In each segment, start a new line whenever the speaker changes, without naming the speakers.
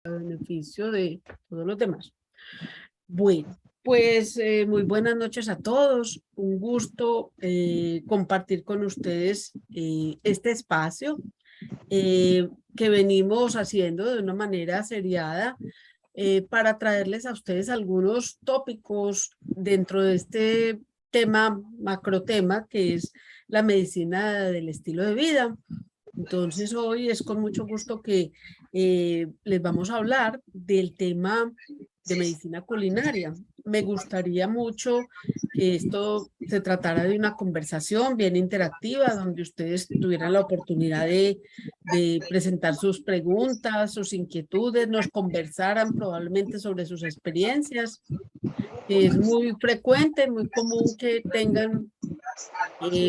a beneficio de todos los demás. Bueno, pues muy buenas noches a todos. Un gusto compartir con ustedes este espacio que venimos haciendo de una manera seriada para traerles a ustedes algunos tópicos dentro de este tema, macro tema, que es la medicina del estilo de vida. Entonces hoy es con mucho gusto que les vamos a hablar del tema de medicina culinaria. Me gustaría mucho que esto se tratara de una conversación bien interactiva, donde ustedes tuvieran la oportunidad de presentar sus preguntas, sus inquietudes, nos conversaran probablemente sobre sus experiencias. Es muy frecuente, muy común que tengan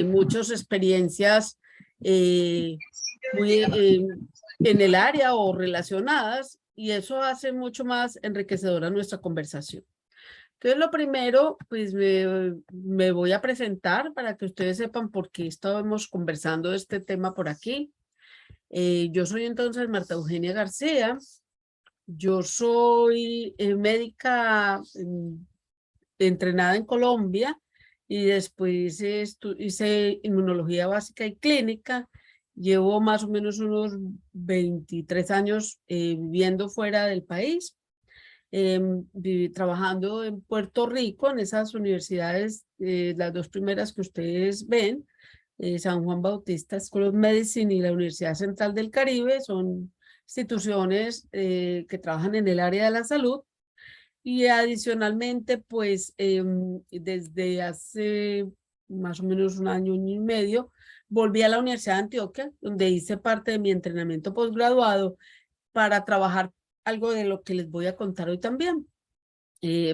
muchas experiencias eh, muy en el área o relacionadas, y eso hace mucho más enriquecedora nuestra conversación. Entonces, lo primero, pues me voy a presentar para que ustedes sepan por qué estábamos conversando de este tema por aquí. Yo soy entonces Marta Eugenia García. Yo soy médica entrenada en Colombia y después hice inmunología básica y clínica. Llevo más o menos unos 23 años viviendo fuera del país, trabajando en Puerto Rico, en esas universidades, las dos primeras que ustedes ven, San Juan Bautista School of Medicine y la Universidad Central del Caribe, son instituciones que trabajan en el área de la salud. Y adicionalmente, pues desde hace más o menos un año y medio, volví a la Universidad de Antioquia, donde hice parte de mi entrenamiento posgraduado para trabajar algo de lo que les voy a contar hoy también,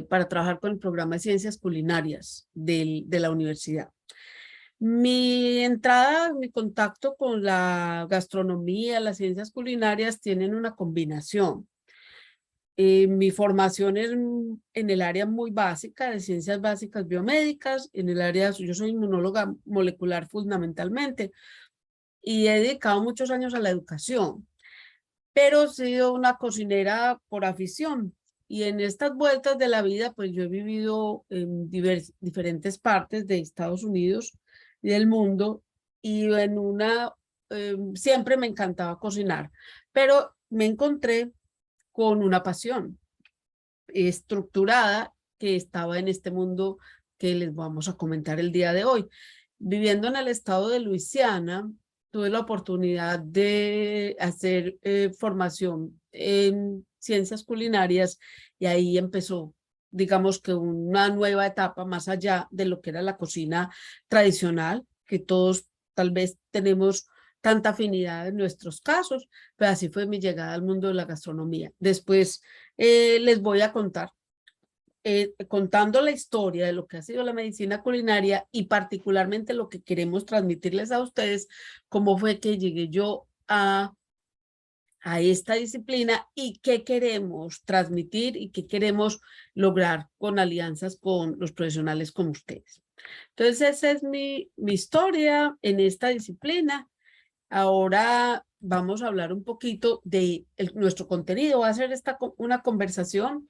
para trabajar con el programa de ciencias culinarias de la universidad. Mi entrada, mi contacto con la gastronomía, las ciencias culinarias tienen una combinación. Mi formación es en el área muy básica de ciencias básicas biomédicas, en el área, yo soy inmunóloga molecular fundamentalmente y he dedicado muchos años a la educación, pero he sido una cocinera por afición. Y en estas vueltas de la vida, pues yo he vivido en diferentes partes de Estados Unidos y del mundo, y siempre me encantaba cocinar, pero me encontré con una pasión estructurada que estaba en este mundo que les vamos a comentar el día de hoy. Viviendo en el estado de Luisiana, tuve la oportunidad de hacer formación en ciencias culinarias, y ahí empezó, digamos que una nueva etapa más allá de lo que era la cocina tradicional, que todos tal vez tenemos tanta afinidad en nuestros casos, pero así fue mi llegada al mundo de la gastronomía. Después les voy a contar, contando la historia de lo que ha sido la medicina culinaria y particularmente lo que queremos transmitirles a ustedes, cómo fue que llegué yo a esta disciplina y qué queremos transmitir y qué queremos lograr con alianzas con los profesionales como ustedes. Entonces, esa es mi historia en esta disciplina. Ahora vamos a hablar un poquito de nuestro contenido. Va a ser una conversación.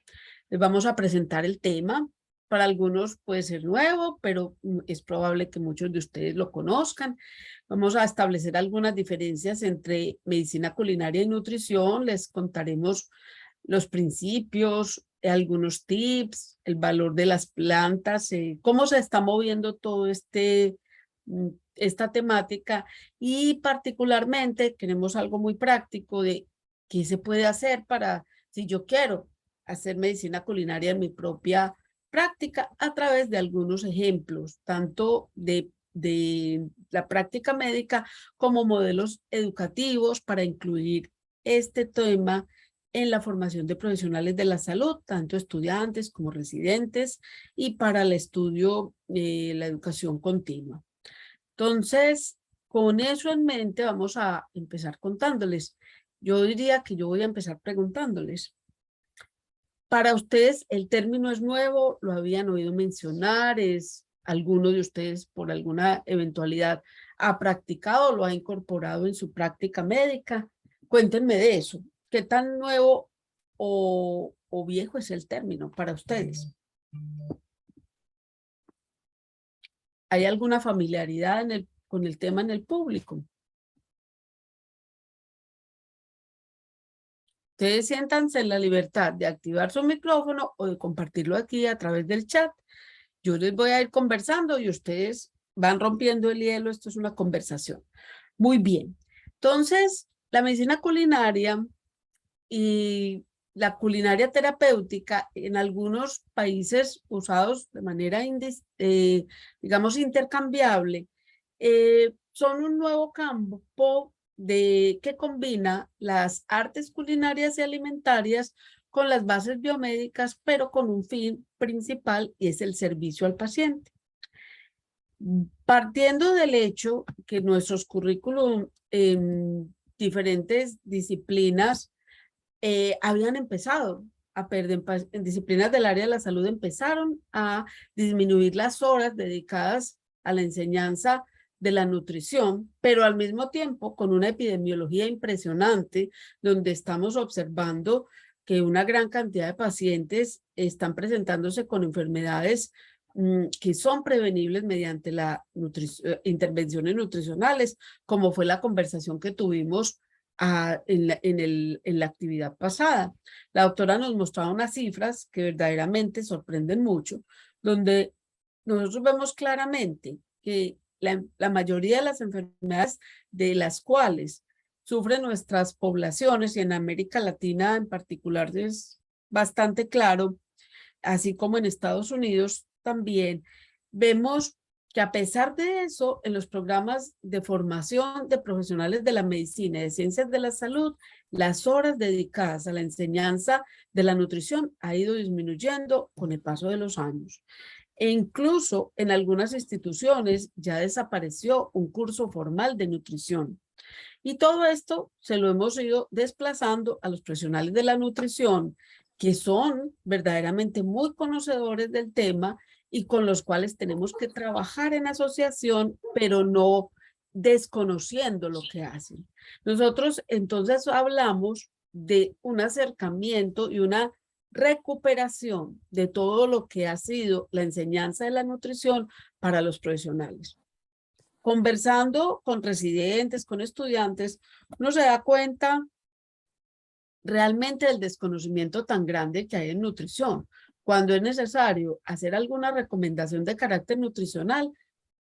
Les vamos a presentar el tema. Para algunos puede ser nuevo, pero es probable que muchos de ustedes lo conozcan. Vamos a establecer algunas diferencias entre medicina culinaria y nutrición. Les contaremos los principios, algunos tips, el valor de las plantas, cómo se está moviendo todo esta temática, y particularmente queremos algo muy práctico de qué se puede hacer para, si yo quiero hacer medicina culinaria en mi propia práctica, a través de algunos ejemplos, tanto de la práctica médica como modelos educativos para incluir este tema en la formación de profesionales de la salud, tanto estudiantes como residentes, y para el estudio, la educación continua. Entonces, con eso en mente, vamos a empezar contándoles. Yo diría que yo voy a empezar preguntándoles. Para ustedes, el término es nuevo, lo habían oído mencionar, es alguno de ustedes por alguna eventualidad ha practicado, lo ha incorporado en su práctica médica. Cuéntenme de eso. ¿Qué tan nuevo o viejo es el término para ustedes? ¿Hay alguna familiaridad con el tema en el público? Ustedes siéntanse en la libertad de activar su micrófono o de compartirlo aquí a través del chat. Yo les voy a ir conversando y ustedes van rompiendo el hielo. Esto es una conversación. Muy bien. Entonces, la medicina culinaria y la culinaria terapéutica en algunos países usados de manera, digamos, intercambiable, son un nuevo campo que combina las artes culinarias y alimentarias con las bases biomédicas, pero con un fin principal y es el servicio al paciente. Partiendo del hecho que nuestros currículum en diferentes disciplinas habían empezado a perder, en disciplinas del área de la salud empezaron a disminuir las horas dedicadas a la enseñanza de la nutrición, pero al mismo tiempo con una epidemiología impresionante, donde estamos observando que una gran cantidad de pacientes están presentándose con enfermedades que son prevenibles mediante la intervenciones nutricionales, como fue la conversación que tuvimos en la actividad pasada. La doctora nos mostraba unas cifras que verdaderamente sorprenden mucho, donde nosotros vemos claramente que la mayoría de las enfermedades de las cuales sufren nuestras poblaciones, y en América Latina en particular es bastante claro, así como en Estados Unidos también, vemos que a pesar de eso, en los programas de formación de profesionales de la medicina y de ciencias de la salud, las horas dedicadas a la enseñanza de la nutrición ha ido disminuyendo con el paso de los años. E incluso en algunas instituciones ya desapareció un curso formal de nutrición. Y todo esto se lo hemos ido desplazando a los profesionales de la nutrición, que son verdaderamente muy conocedores del tema y con los cuales tenemos que trabajar en asociación, pero no desconociendo lo que hacen. Nosotros entonces hablamos de un acercamiento y una recuperación de todo lo que ha sido la enseñanza de la nutrición para los profesionales. Conversando con residentes, con estudiantes, uno se da cuenta realmente del desconocimiento tan grande que hay en nutrición. Cuando es necesario hacer alguna recomendación de carácter nutricional,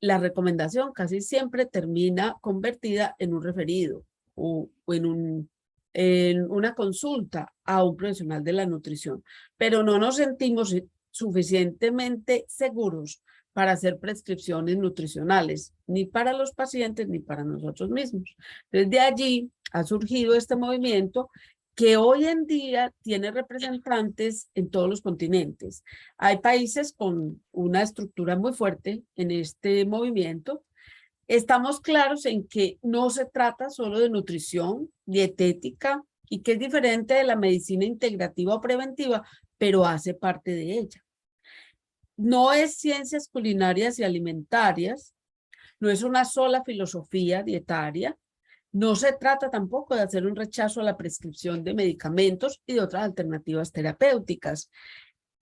la recomendación casi siempre termina convertida en un referido o en una consulta a un profesional de la nutrición, pero no nos sentimos suficientemente seguros para hacer prescripciones nutricionales, ni para los pacientes ni para nosotros mismos. Desde allí ha surgido este movimiento que hoy en día tiene representantes en todos los continentes. Hay países con una estructura muy fuerte en este movimiento. Estamos claros en que no se trata solo de nutrición, dietética, y que es diferente de la medicina integrativa o preventiva, pero hace parte de ella. No es ciencias culinarias y alimentarias, no es una sola filosofía dietaria, no se trata tampoco de hacer un rechazo a la prescripción de medicamentos y de otras alternativas terapéuticas.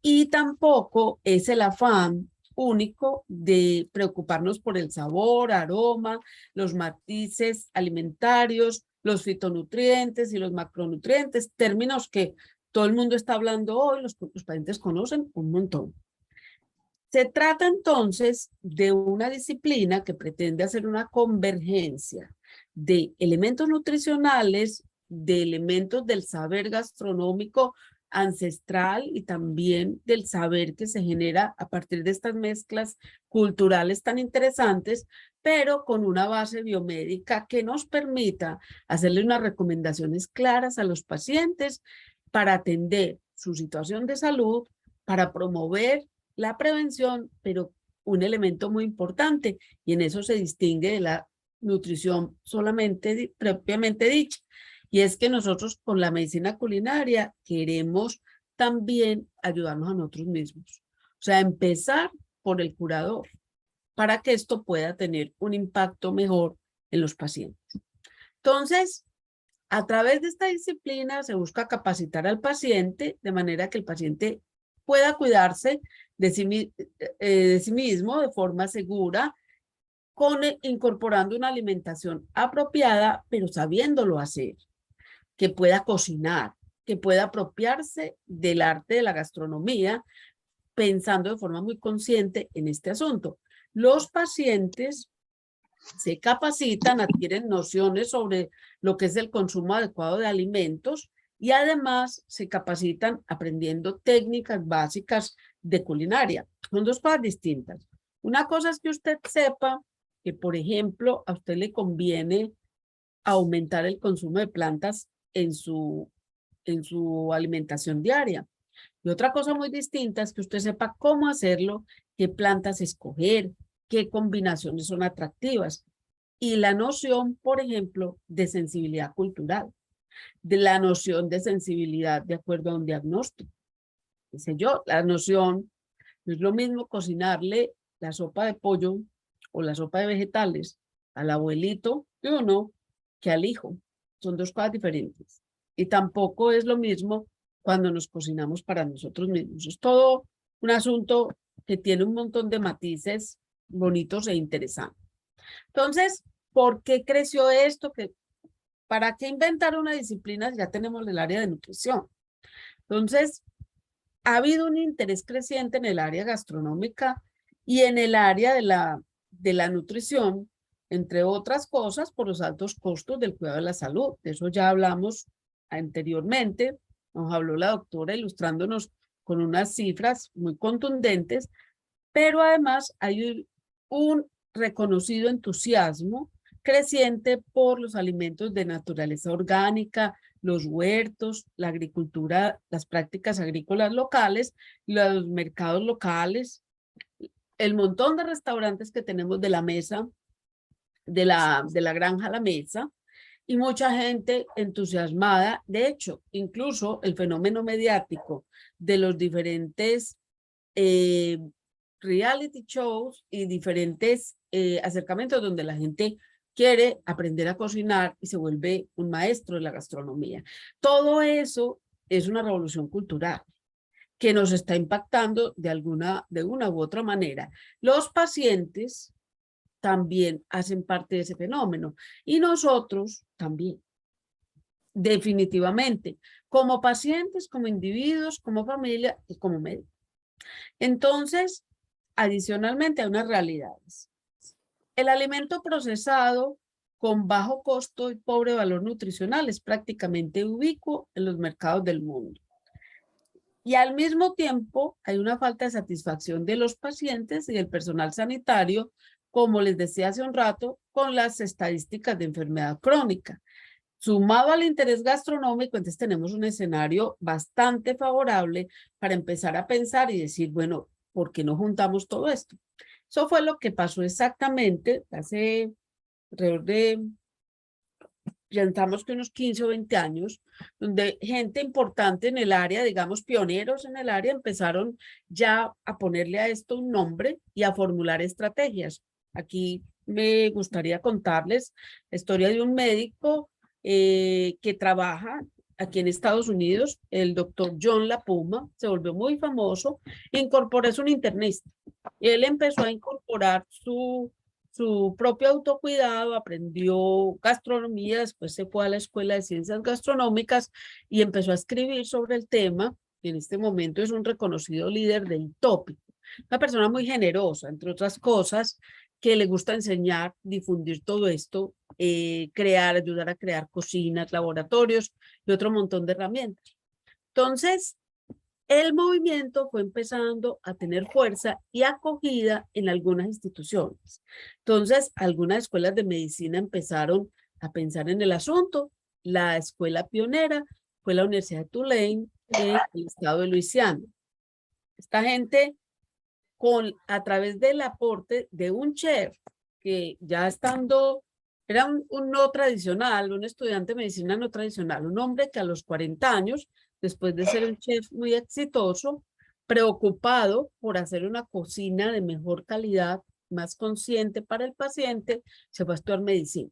Y tampoco es el afán único de preocuparnos por el sabor, aroma, los matices alimentarios, los fitonutrientes y los macronutrientes, términos que todo el mundo está hablando hoy, los pacientes conocen un montón. Se trata entonces de una disciplina que pretende hacer una convergencia de elementos nutricionales, de elementos del saber gastronómico ancestral y también del saber que se genera a partir de estas mezclas culturales tan interesantes, pero con una base biomédica que nos permita hacerle unas recomendaciones claras a los pacientes para atender su situación de salud, para promover la prevención, pero un elemento muy importante, y en eso se distingue de la nutrición solamente propiamente dicha, y es que nosotros con la medicina culinaria queremos también ayudarnos a nosotros mismos. O sea, empezar por el curador para que esto pueda tener un impacto mejor en los pacientes. Entonces, A través de esta disciplina se busca capacitar al paciente de manera que el paciente pueda cuidarse de sí mismo de forma segura, incorporando una alimentación apropiada, pero sabiéndolo hacer, que pueda cocinar, que pueda apropiarse del arte de la gastronomía, pensando de forma muy consciente en este asunto. Los pacientes se capacitan, adquieren nociones sobre lo que es el consumo adecuado de alimentos y además se capacitan aprendiendo técnicas básicas de culinaria. Son dos cosas distintas. Una cosa es que usted sepa que, por ejemplo, a usted le conviene aumentar el consumo de plantas en su alimentación diaria. Y otra cosa muy distinta es que usted sepa cómo hacerlo, qué plantas escoger, qué combinaciones son atractivas. Y la noción, por ejemplo, de sensibilidad cultural, de la noción de sensibilidad de acuerdo a un diagnóstico. Dice yo, la noción no es lo mismo cocinarle la sopa de pollo o la sopa de vegetales al abuelito de uno que al hijo. Son dos cosas diferentes. Y tampoco es lo mismo cuando nos cocinamos para nosotros mismos. Es todo un asunto que tiene un montón de matices bonitos e interesantes. Entonces, ¿por qué creció esto? ¿Para qué inventar una disciplina si ya tenemos el área de nutrición? Entonces, ha habido un interés creciente en el área gastronómica y en el área de la nutrición, entre otras cosas, por los altos costos del cuidado de la salud. De eso ya hablamos anteriormente. Nos habló la doctora ilustrándonos con unas cifras muy contundentes, pero además hay un reconocido entusiasmo creciente por los alimentos de naturaleza orgánica, los huertos, la agricultura, las prácticas agrícolas locales, los mercados locales, el montón de restaurantes que tenemos de la mesa, de la granja a la mesa, y mucha gente entusiasmada. De hecho, incluso el fenómeno mediático de los diferentes reality shows y diferentes acercamientos donde la gente quiere aprender a cocinar y se vuelve un maestro de la gastronomía. Todo eso es una revolución cultural que nos está impactando de una u otra manera. Los pacientes también hacen parte de ese fenómeno y nosotros también, definitivamente, como pacientes, como individuos, como familia y como médicos. Entonces, adicionalmente hay unas realidades. El alimento procesado con bajo costo y pobre valor nutricional es prácticamente ubicuo en los mercados del mundo. Y al mismo tiempo hay una falta de satisfacción de los pacientes y del personal sanitario, como les decía hace un rato, con las estadísticas de enfermedad crónica. Sumado al interés gastronómico, entonces tenemos un escenario bastante favorable para empezar a pensar y decir, bueno, ¿por qué no juntamos todo esto? Eso fue lo que pasó exactamente hace alrededor de, pensamos que unos 15 o 20 años, donde gente importante en el área, digamos pioneros en el área, empezaron ya a ponerle a esto un nombre y a formular estrategias. Aquí me gustaría contarles la historia de un médico que trabaja aquí en Estados Unidos, el doctor John LaPuma, se volvió muy famoso, incorporó, es un internista, y él empezó a incorporar su propio autocuidado, aprendió gastronomía, después se fue a la Escuela de Ciencias Gastronómicas y empezó a escribir sobre el tema, y en este momento es un reconocido líder del tópico, una persona muy generosa, entre otras cosas, que le gusta enseñar, difundir todo esto, ayudar a crear cocinas, laboratorios y otro montón de herramientas. Entonces, el movimiento fue empezando a tener fuerza y acogida en algunas instituciones. Entonces, algunas escuelas de medicina empezaron a pensar en el asunto. La escuela pionera fue la Universidad de Tulane en el estado de Luisiana. Esta gente, a través del aporte de un chef que ya estando, era un no tradicional, un estudiante de medicina no tradicional, un hombre que a los 40 años, después de ser un chef muy exitoso, preocupado por hacer una cocina de mejor calidad, más consciente para el paciente, se fue a estudiar medicina.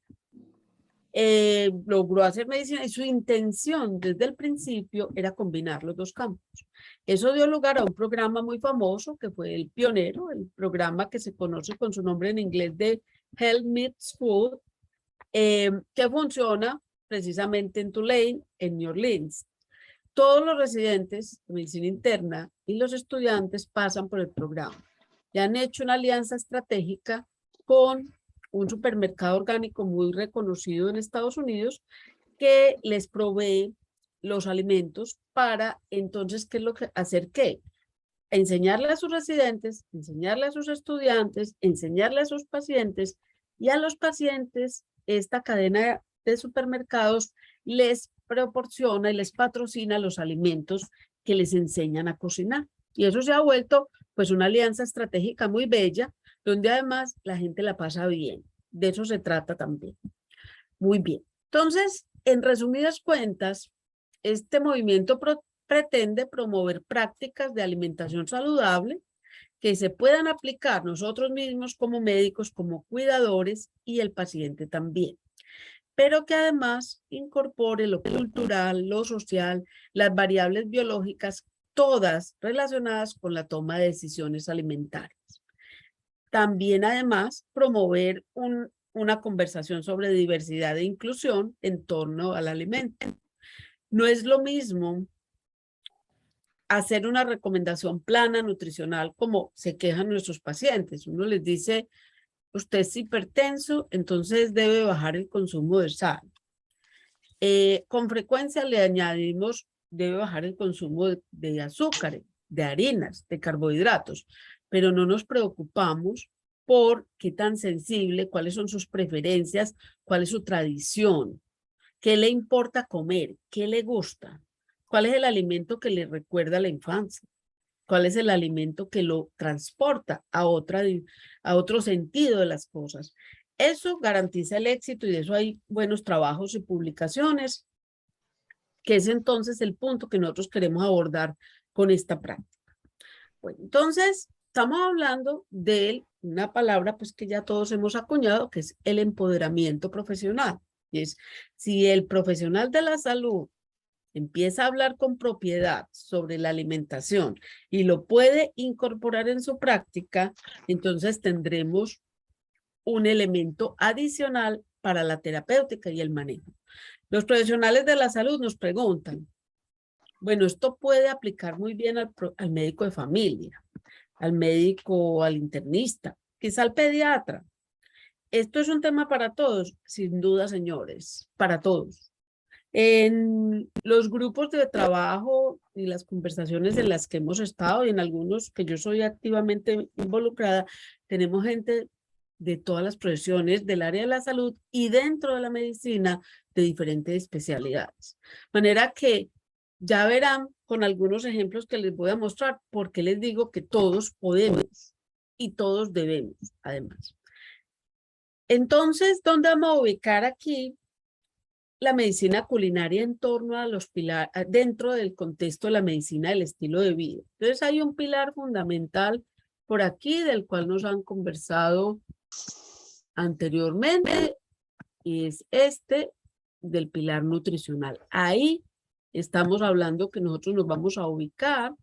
logró hacer medicina y su intención desde el principio era combinar los dos campos. Eso dio lugar a un programa muy famoso que fue el pionero, el programa que se conoce con su nombre en inglés de Health Meets Food, que funciona precisamente en Tulane, en New Orleans. Todos los residentes de medicina interna y los estudiantes pasan por el programa. Ya han hecho una alianza estratégica con un supermercado orgánico muy reconocido en Estados Unidos que les provee los alimentos para entonces, ¿qué es lo que hacer? ¿Qué? Enseñarle a sus residentes, enseñarle a sus estudiantes, enseñarle a sus pacientes y a los pacientes esta cadena de supermercados les proporciona y les patrocina los alimentos que les enseñan a cocinar. Y eso se ha vuelto pues una alianza estratégica muy bella, donde además la gente la pasa bien. De eso se trata también. Muy bien. Entonces, en resumidas cuentas, este movimiento pretende promover prácticas de alimentación saludable que se puedan aplicar nosotros mismos como médicos, como cuidadores y el paciente también, pero que además incorpore lo cultural, lo social, las variables biológicas, todas relacionadas con la toma de decisiones alimentarias. También además promover una conversación sobre diversidad e inclusión en torno al alimento. No es lo mismo hacer una recomendación plana nutricional como se quejan nuestros pacientes. Uno les dice, usted es hipertenso, entonces debe bajar el consumo de sal. Con frecuencia le añadimos, debe bajar el consumo de azúcar, de harinas, de carbohidratos, pero no nos preocupamos por qué tan sensible, cuáles son sus preferencias, cuál es su tradición, qué le importa comer, qué le gusta, cuál es el alimento que le recuerda a la infancia, cuál es el alimento que lo transporta a otro sentido de las cosas. Eso garantiza el éxito y de eso hay buenos trabajos y publicaciones, que es entonces el punto que nosotros queremos abordar con esta práctica. Bueno, entonces estamos hablando de una palabra pues que ya todos hemos acuñado, que es el empoderamiento profesional. Y es, si el profesional de la salud empieza a hablar con propiedad sobre la alimentación y lo puede incorporar en su práctica, entonces tendremos un elemento adicional para la terapéutica y el manejo. Los profesionales de la salud nos preguntan, bueno, esto puede aplicar muy bien al médico de familia, al médico, al internista, quizá al pediatra. Esto es un tema para todos, sin duda, señores, para todos. En los grupos de trabajo y las conversaciones en las que hemos estado y en algunos que yo soy activamente involucrada, tenemos gente de todas las profesiones del área de la salud y dentro de la medicina de diferentes especialidades. De manera que ya verán con algunos ejemplos que les voy a mostrar por qué les digo que todos podemos y todos debemos, además. Entonces, ¿dónde vamos a ubicar aquí la medicina culinaria en torno a los pilares, dentro del contexto de la medicina del estilo de vida? Entonces hay un pilar fundamental por aquí del cual nos han conversado anteriormente y es este del pilar nutricional. Ahí estamos hablando que nosotros nos vamos a ubicar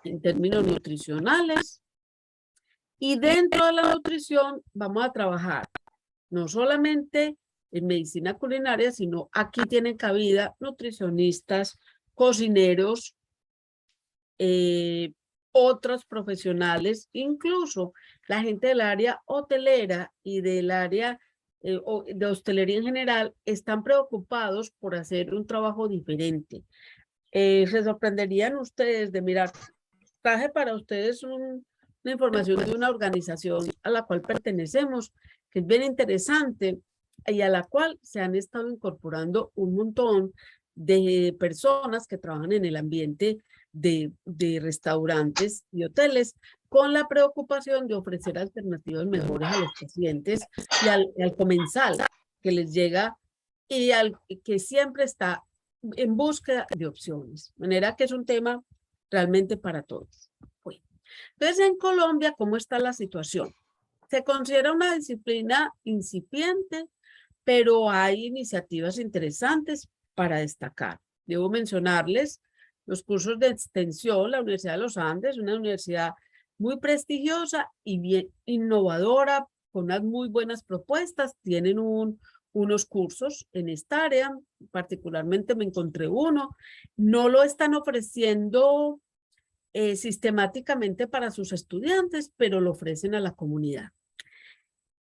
en términos nutricionales y dentro de la nutrición vamos a trabajar no solamente en medicina culinaria, sino aquí tienen cabida nutricionistas, cocineros, otros profesionales, incluso la gente del área hotelera y del área de hostelería en general, están preocupados por hacer un trabajo diferente. Se sorprenderían ustedes de mirar, traje para ustedes una información de una organización a la cual pertenecemos, que es bien interesante y a la cual se han estado incorporando un montón de personas que trabajan en el ambiente de restaurantes y hoteles con la preocupación de ofrecer alternativas mejores a los pacientes y al comensal que les llega y al que siempre está en búsqueda de opciones. De manera que es un tema realmente para todos. Bueno, entonces, en Colombia, ¿cómo está la situación? Se considera una disciplina incipiente pero hay iniciativas interesantes para destacar. Debo mencionarles los cursos de extensión. La Universidad de los Andes, una universidad muy prestigiosa y bien innovadora, con unas muy buenas propuestas. Tienen unos cursos en esta área, particularmente me encontré uno. No lo están ofreciendo sistemáticamente para sus estudiantes, pero lo ofrecen a la comunidad.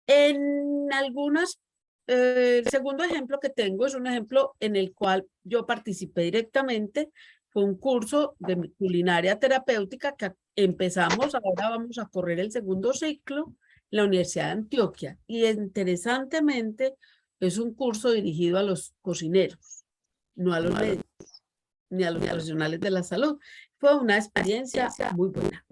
En algunas, el segundo ejemplo que tengo es un ejemplo en el cual yo participé directamente. Fue un curso de culinaria terapéutica que empezamos, ahora vamos a correr el segundo ciclo en la Universidad de Antioquia. Y interesantemente es un curso dirigido a los cocineros, no a los médicos, ni a los profesionales de la salud. Fue una experiencia muy buena.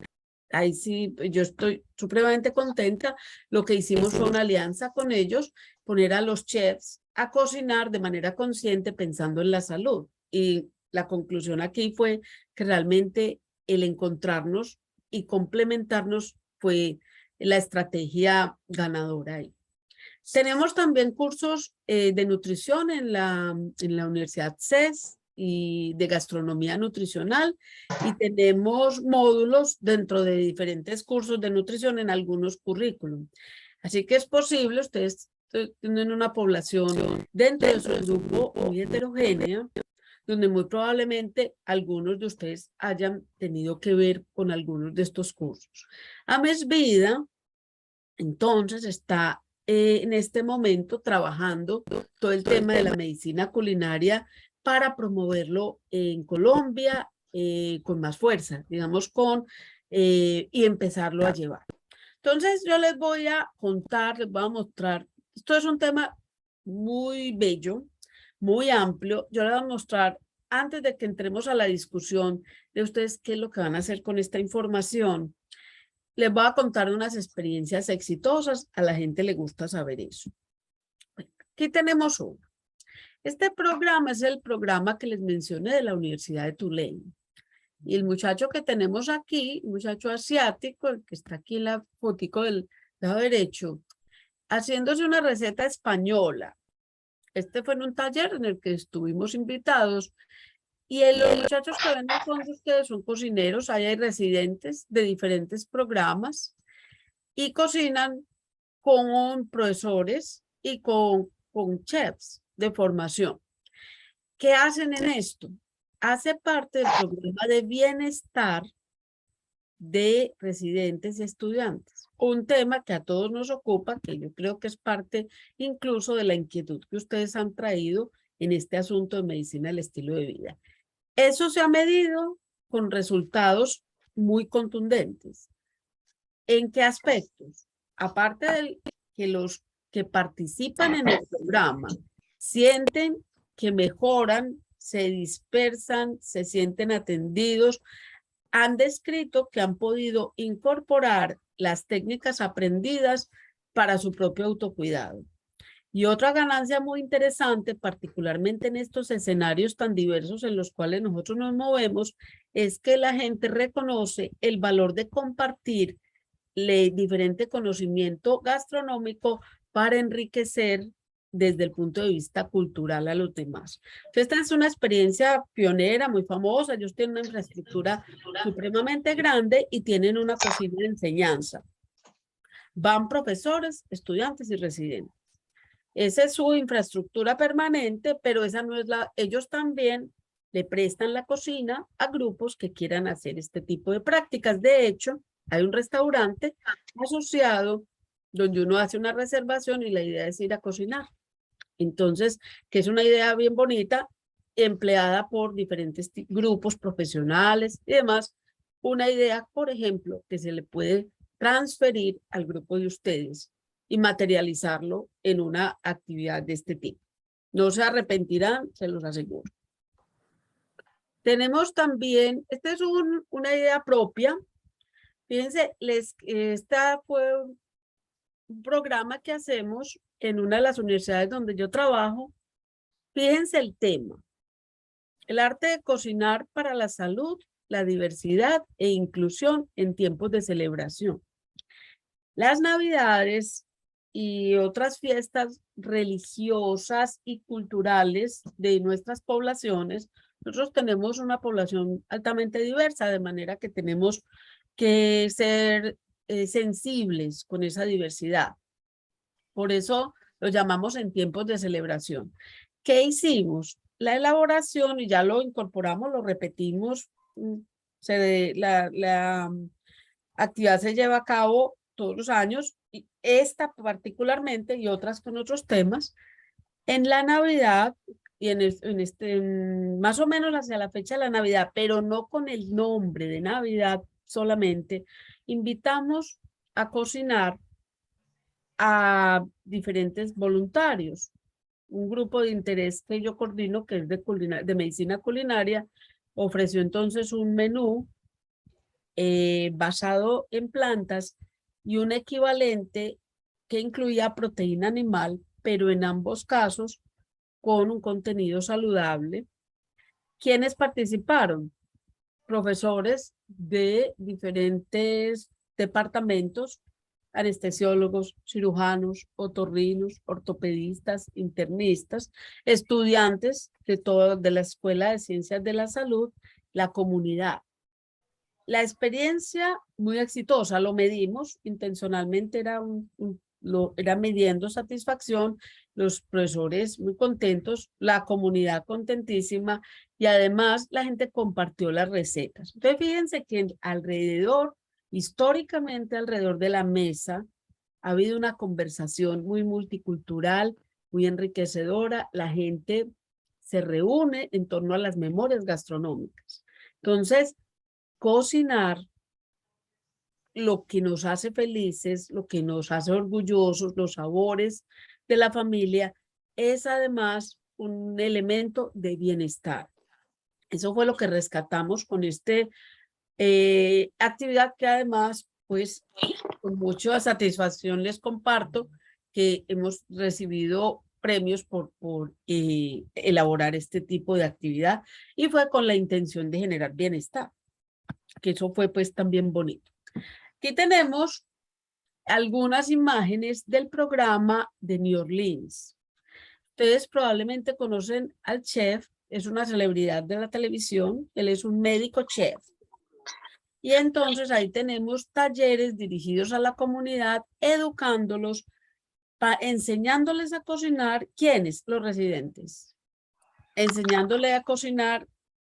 Ahí sí, yo estoy supremamente contenta. Lo que hicimos fue una alianza con ellos, poner a los chefs a cocinar de manera consciente pensando en la salud. Y la conclusión aquí fue que realmente el encontrarnos y complementarnos fue la estrategia ganadora ahí. Tenemos también cursos de nutrición en la Universidad CES y de gastronomía nutricional, y tenemos módulos dentro de diferentes cursos de nutrición en algunos currículum. Así que es posible, ustedes tienen una población dentro de su grupo muy heterogénea, donde muy probablemente algunos de ustedes hayan tenido que ver con algunos de estos cursos. AMESVIDA, entonces, está en este momento trabajando todo el tema de la medicina culinaria para promoverlo en Colombia con más fuerza, digamos, y empezarlo a llevar. Entonces, yo les voy a contar, les voy a mostrar, esto es un tema muy bello, muy amplio. Yo les voy a mostrar, antes de que entremos a la discusión de ustedes qué es lo que van a hacer con esta información, les voy a contar unas experiencias exitosas. A la gente le gusta saber eso. Aquí tenemos uno. Este programa es el programa que les mencioné de la Universidad de Tulane. Y el muchacho que tenemos aquí, un muchacho asiático, el que está aquí en la fotico del lado derecho, haciéndose una receta española. Este fue en un taller en el que estuvimos invitados. Y los muchachos que ven al fondo ustedes son cocineros, ahí hay residentes de diferentes programas y cocinan con profesores y con chefs de formación. ¿Qué hacen en esto? Hace parte del programa de bienestar de residentes y estudiantes. Un tema que a todos nos ocupa, que yo creo que es parte incluso de la inquietud que ustedes han traído en este asunto de medicina del estilo de vida. Eso se ha medido con resultados muy contundentes. ¿En qué aspectos? Aparte de que los que participan en el programa sienten que mejoran, se dispersan, se sienten atendidos, han descrito que han podido incorporar las técnicas aprendidas para su propio autocuidado. Y otra ganancia muy interesante, particularmente en estos escenarios tan diversos en los cuales nosotros nos movemos, es que la gente reconoce el valor de compartir diferente conocimiento gastronómico para enriquecer desde el punto de vista cultural a los demás. Entonces, esta es una experiencia pionera, muy famosa. Ellos tienen una infraestructura supremamente grande y tienen una cocina de enseñanza. Van profesores, estudiantes y residentes. Esa es su infraestructura permanente, pero esa no es ellos también le prestan la cocina a grupos que quieran hacer este tipo de prácticas. De hecho, hay un restaurante asociado donde uno hace una reservación y la idea es ir a cocinar. Entonces, que es una idea bien bonita, empleada por diferentes grupos profesionales y demás. Una idea, por ejemplo, que se le puede transferir al grupo de ustedes y materializarlo en una actividad de este tipo. No se arrepentirán, se los aseguro. Tenemos también, esta es una idea propia. Fíjense, esta fue un programa que hacemos en una de las universidades donde yo trabajo. Fíjense el tema. El arte de cocinar para la salud, la diversidad e inclusión en tiempos de celebración. Las Navidades y otras fiestas religiosas y culturales de nuestras poblaciones, nosotros tenemos una población altamente diversa, de manera que tenemos que ser sensibles con esa diversidad. Por eso lo llamamos en tiempos de celebración. ¿Qué hicimos? La elaboración, y ya lo incorporamos, lo repetimos, la actividad se lleva a cabo todos los años, y esta particularmente y otras con otros temas, en la Navidad y más o menos hacia la fecha de la Navidad, pero no con el nombre de Navidad solamente, invitamos a cocinar a diferentes voluntarios. Un grupo de interés que yo coordino, que es de medicina culinaria, ofreció entonces un menú basado en plantas y un equivalente que incluía proteína animal, pero en ambos casos con un contenido saludable. ¿Quiénes participaron? Profesores de diferentes departamentos, anestesiólogos, cirujanos, otorrinos, ortopedistas, internistas, estudiantes de la Escuela de Ciencias de la Salud, la comunidad. La experiencia muy exitosa, lo medimos intencionalmente, era midiendo satisfacción, los profesores muy contentos, la comunidad contentísima y además la gente compartió las recetas. Entonces fíjense que históricamente alrededor de la mesa, ha habido una conversación muy multicultural, muy enriquecedora, la gente se reúne en torno a las memorias gastronómicas. Entonces, cocinar lo que nos hace felices, lo que nos hace orgullosos, los sabores de la familia, es además un elemento de bienestar. Eso fue lo que rescatamos con actividad que además, pues, con mucha satisfacción les comparto que hemos recibido premios por elaborar este tipo de actividad y fue con la intención de generar bienestar, que eso fue pues también bonito. Aquí tenemos algunas imágenes del programa de New Orleans. Ustedes probablemente conocen al chef, es una celebridad de la televisión, él es un médico chef. Y entonces ahí tenemos talleres dirigidos a la comunidad, educándolos, enseñándoles a cocinar. ¿Quiénes? Los residentes. Enseñándole a cocinar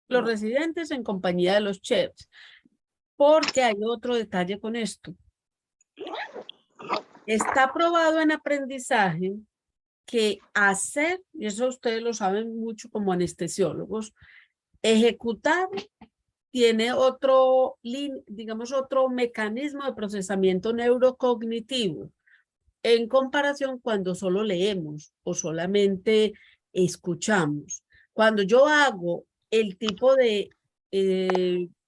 los residentes en compañía de los chefs. Porque hay otro detalle con esto. Está probado en aprendizaje que hacer, y eso ustedes lo saben mucho como anestesiólogos, ejecutar tiene digamos, otro mecanismo de procesamiento neurocognitivo en comparación cuando solo leemos o solamente escuchamos. Cuando yo hago el tipo de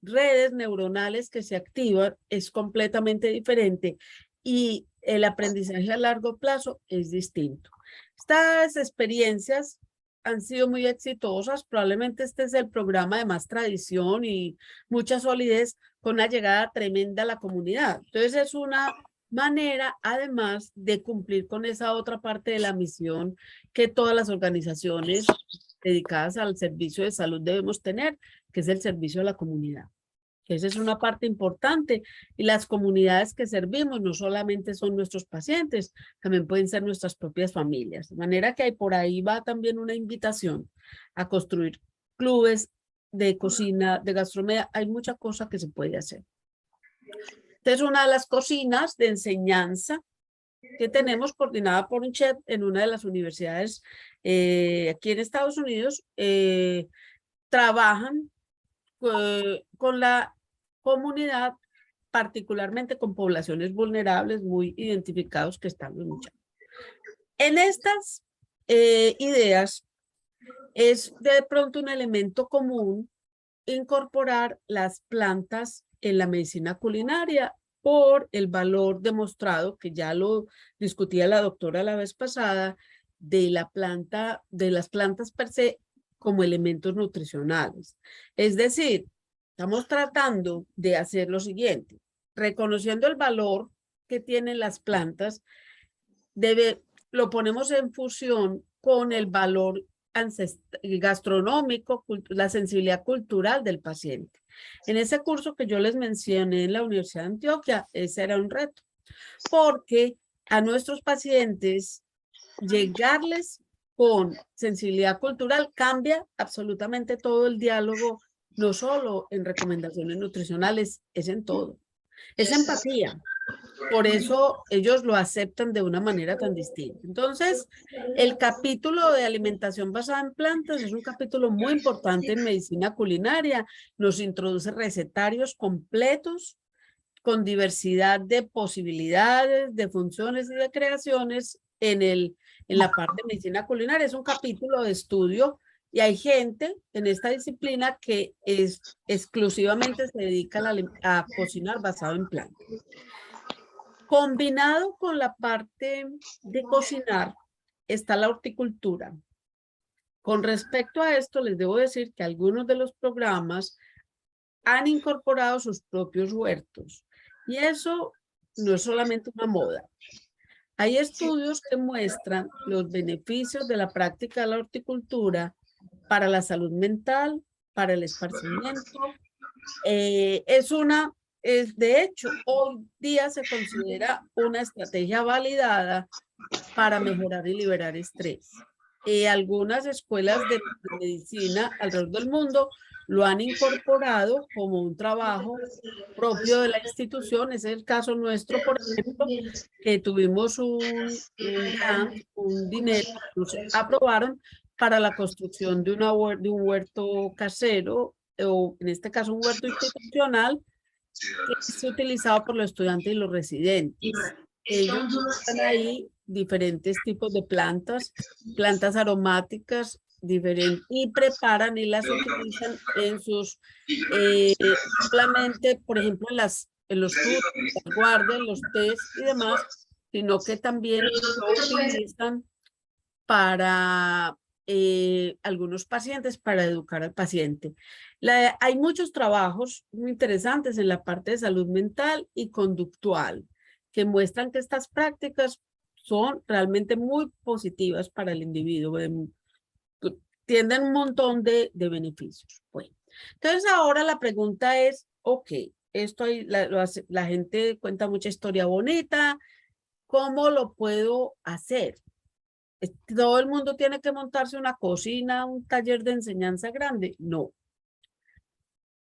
redes neuronales que se activan, es completamente diferente y el aprendizaje a largo plazo es distinto. Estas experiencias han sido muy exitosas. Probablemente este es el programa de más tradición y mucha solidez con una llegada tremenda a la comunidad. Entonces es una manera, además, de cumplir con esa otra parte de la misión que todas las organizaciones dedicadas al servicio de salud debemos tener, que es el servicio a la comunidad. Esa es una parte importante y las comunidades que servimos no solamente son nuestros pacientes, también pueden ser nuestras propias familias. De manera que por ahí va también una invitación a construir clubes de cocina, de gastronomía. Hay mucha cosa que se puede hacer. Esta es una de las cocinas de enseñanza que tenemos coordinada por un chef en una de las universidades aquí en Estados Unidos. Trabajan con la comunidad, particularmente con poblaciones vulnerables muy identificados que están luchando. En estas ideas es de pronto un elemento común incorporar las plantas en la medicina culinaria por el valor demostrado, que ya lo discutía la doctora la vez pasada, de las plantas per se como elementos nutricionales. Es decir, estamos tratando de hacer lo siguiente, reconociendo el valor que tienen las plantas, lo ponemos en fusión con el valor gastronómico, la sensibilidad cultural del paciente. En ese curso que yo les mencioné en la Universidad de Antioquia, ese era un reto, porque a nuestros pacientes llegarles con sensibilidad cultural cambia absolutamente todo el diálogo, no solo en recomendaciones nutricionales, es en todo. Es empatía. Por eso ellos lo aceptan de una manera tan distinta. Entonces, el capítulo de alimentación basada en plantas es un capítulo muy importante en medicina culinaria. Nos introduce recetarios completos con diversidad de posibilidades, de funciones y de creaciones en la parte de medicina culinaria. Es un capítulo de estudio y hay gente en esta disciplina que exclusivamente se dedica a cocinar basado en plantas. Combinado con la parte de cocinar está la horticultura. Con respecto a esto, les debo decir que algunos de los programas han incorporado sus propios huertos. Y eso no es solamente una moda. Hay estudios que muestran los beneficios de la práctica de la horticultura para la salud mental, para el esparcimiento. De hecho, hoy día se considera una estrategia validada para mejorar y liberar estrés. Algunas escuelas de medicina alrededor del mundo lo han incorporado como un trabajo propio de la institución. Ese es el caso nuestro, por ejemplo, que tuvimos un grant, un dinero, nos aprobaron para la construcción de un huerto casero, o en este caso un huerto institucional, que es utilizado por los estudiantes y los residentes. Ellos buscan ahí diferentes tipos de plantas, plantas aromáticas diferentes, y preparan y las utilizan en sus, solamente, por ejemplo, en los tours, las guardias, los tés y demás, sino que también lo utilizan para algunos pacientes, para educar al paciente. Hay muchos trabajos muy interesantes en la parte de salud mental y conductual que muestran que estas prácticas son realmente muy positivas para el individuo, tienen un montón de beneficios. Bueno, entonces ahora la pregunta es, ok, la gente cuenta mucha historia bonita, ¿cómo lo puedo hacer? ¿Todo el mundo tiene que montarse una cocina, un taller de enseñanza grande? No.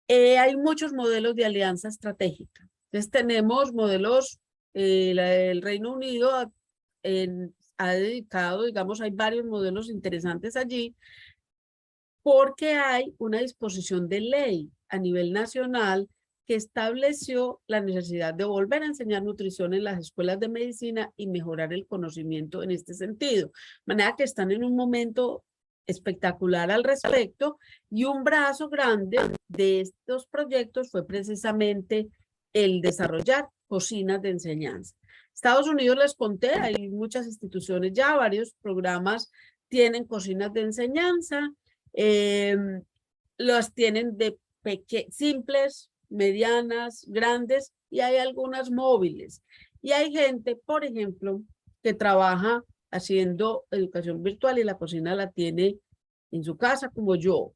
Hay muchos modelos de alianza estratégica. Entonces tenemos modelos, el Reino Unido ha dedicado, digamos, hay varios modelos interesantes allí, porque hay una disposición de ley a nivel nacional que estableció la necesidad de volver a enseñar nutrición en las escuelas de medicina y mejorar el conocimiento en este sentido. De manera que están en un momento espectacular al respecto, y un brazo grande de estos proyectos fue precisamente el desarrollar cocinas de enseñanza. Estados Unidos, les conté, hay muchas instituciones ya, varios programas tienen cocinas de enseñanza, los tienen de simples, medianas, grandes, y hay algunas móviles. Y hay gente, por ejemplo, que trabaja haciendo educación virtual y la cocina la tiene en su casa, como yo.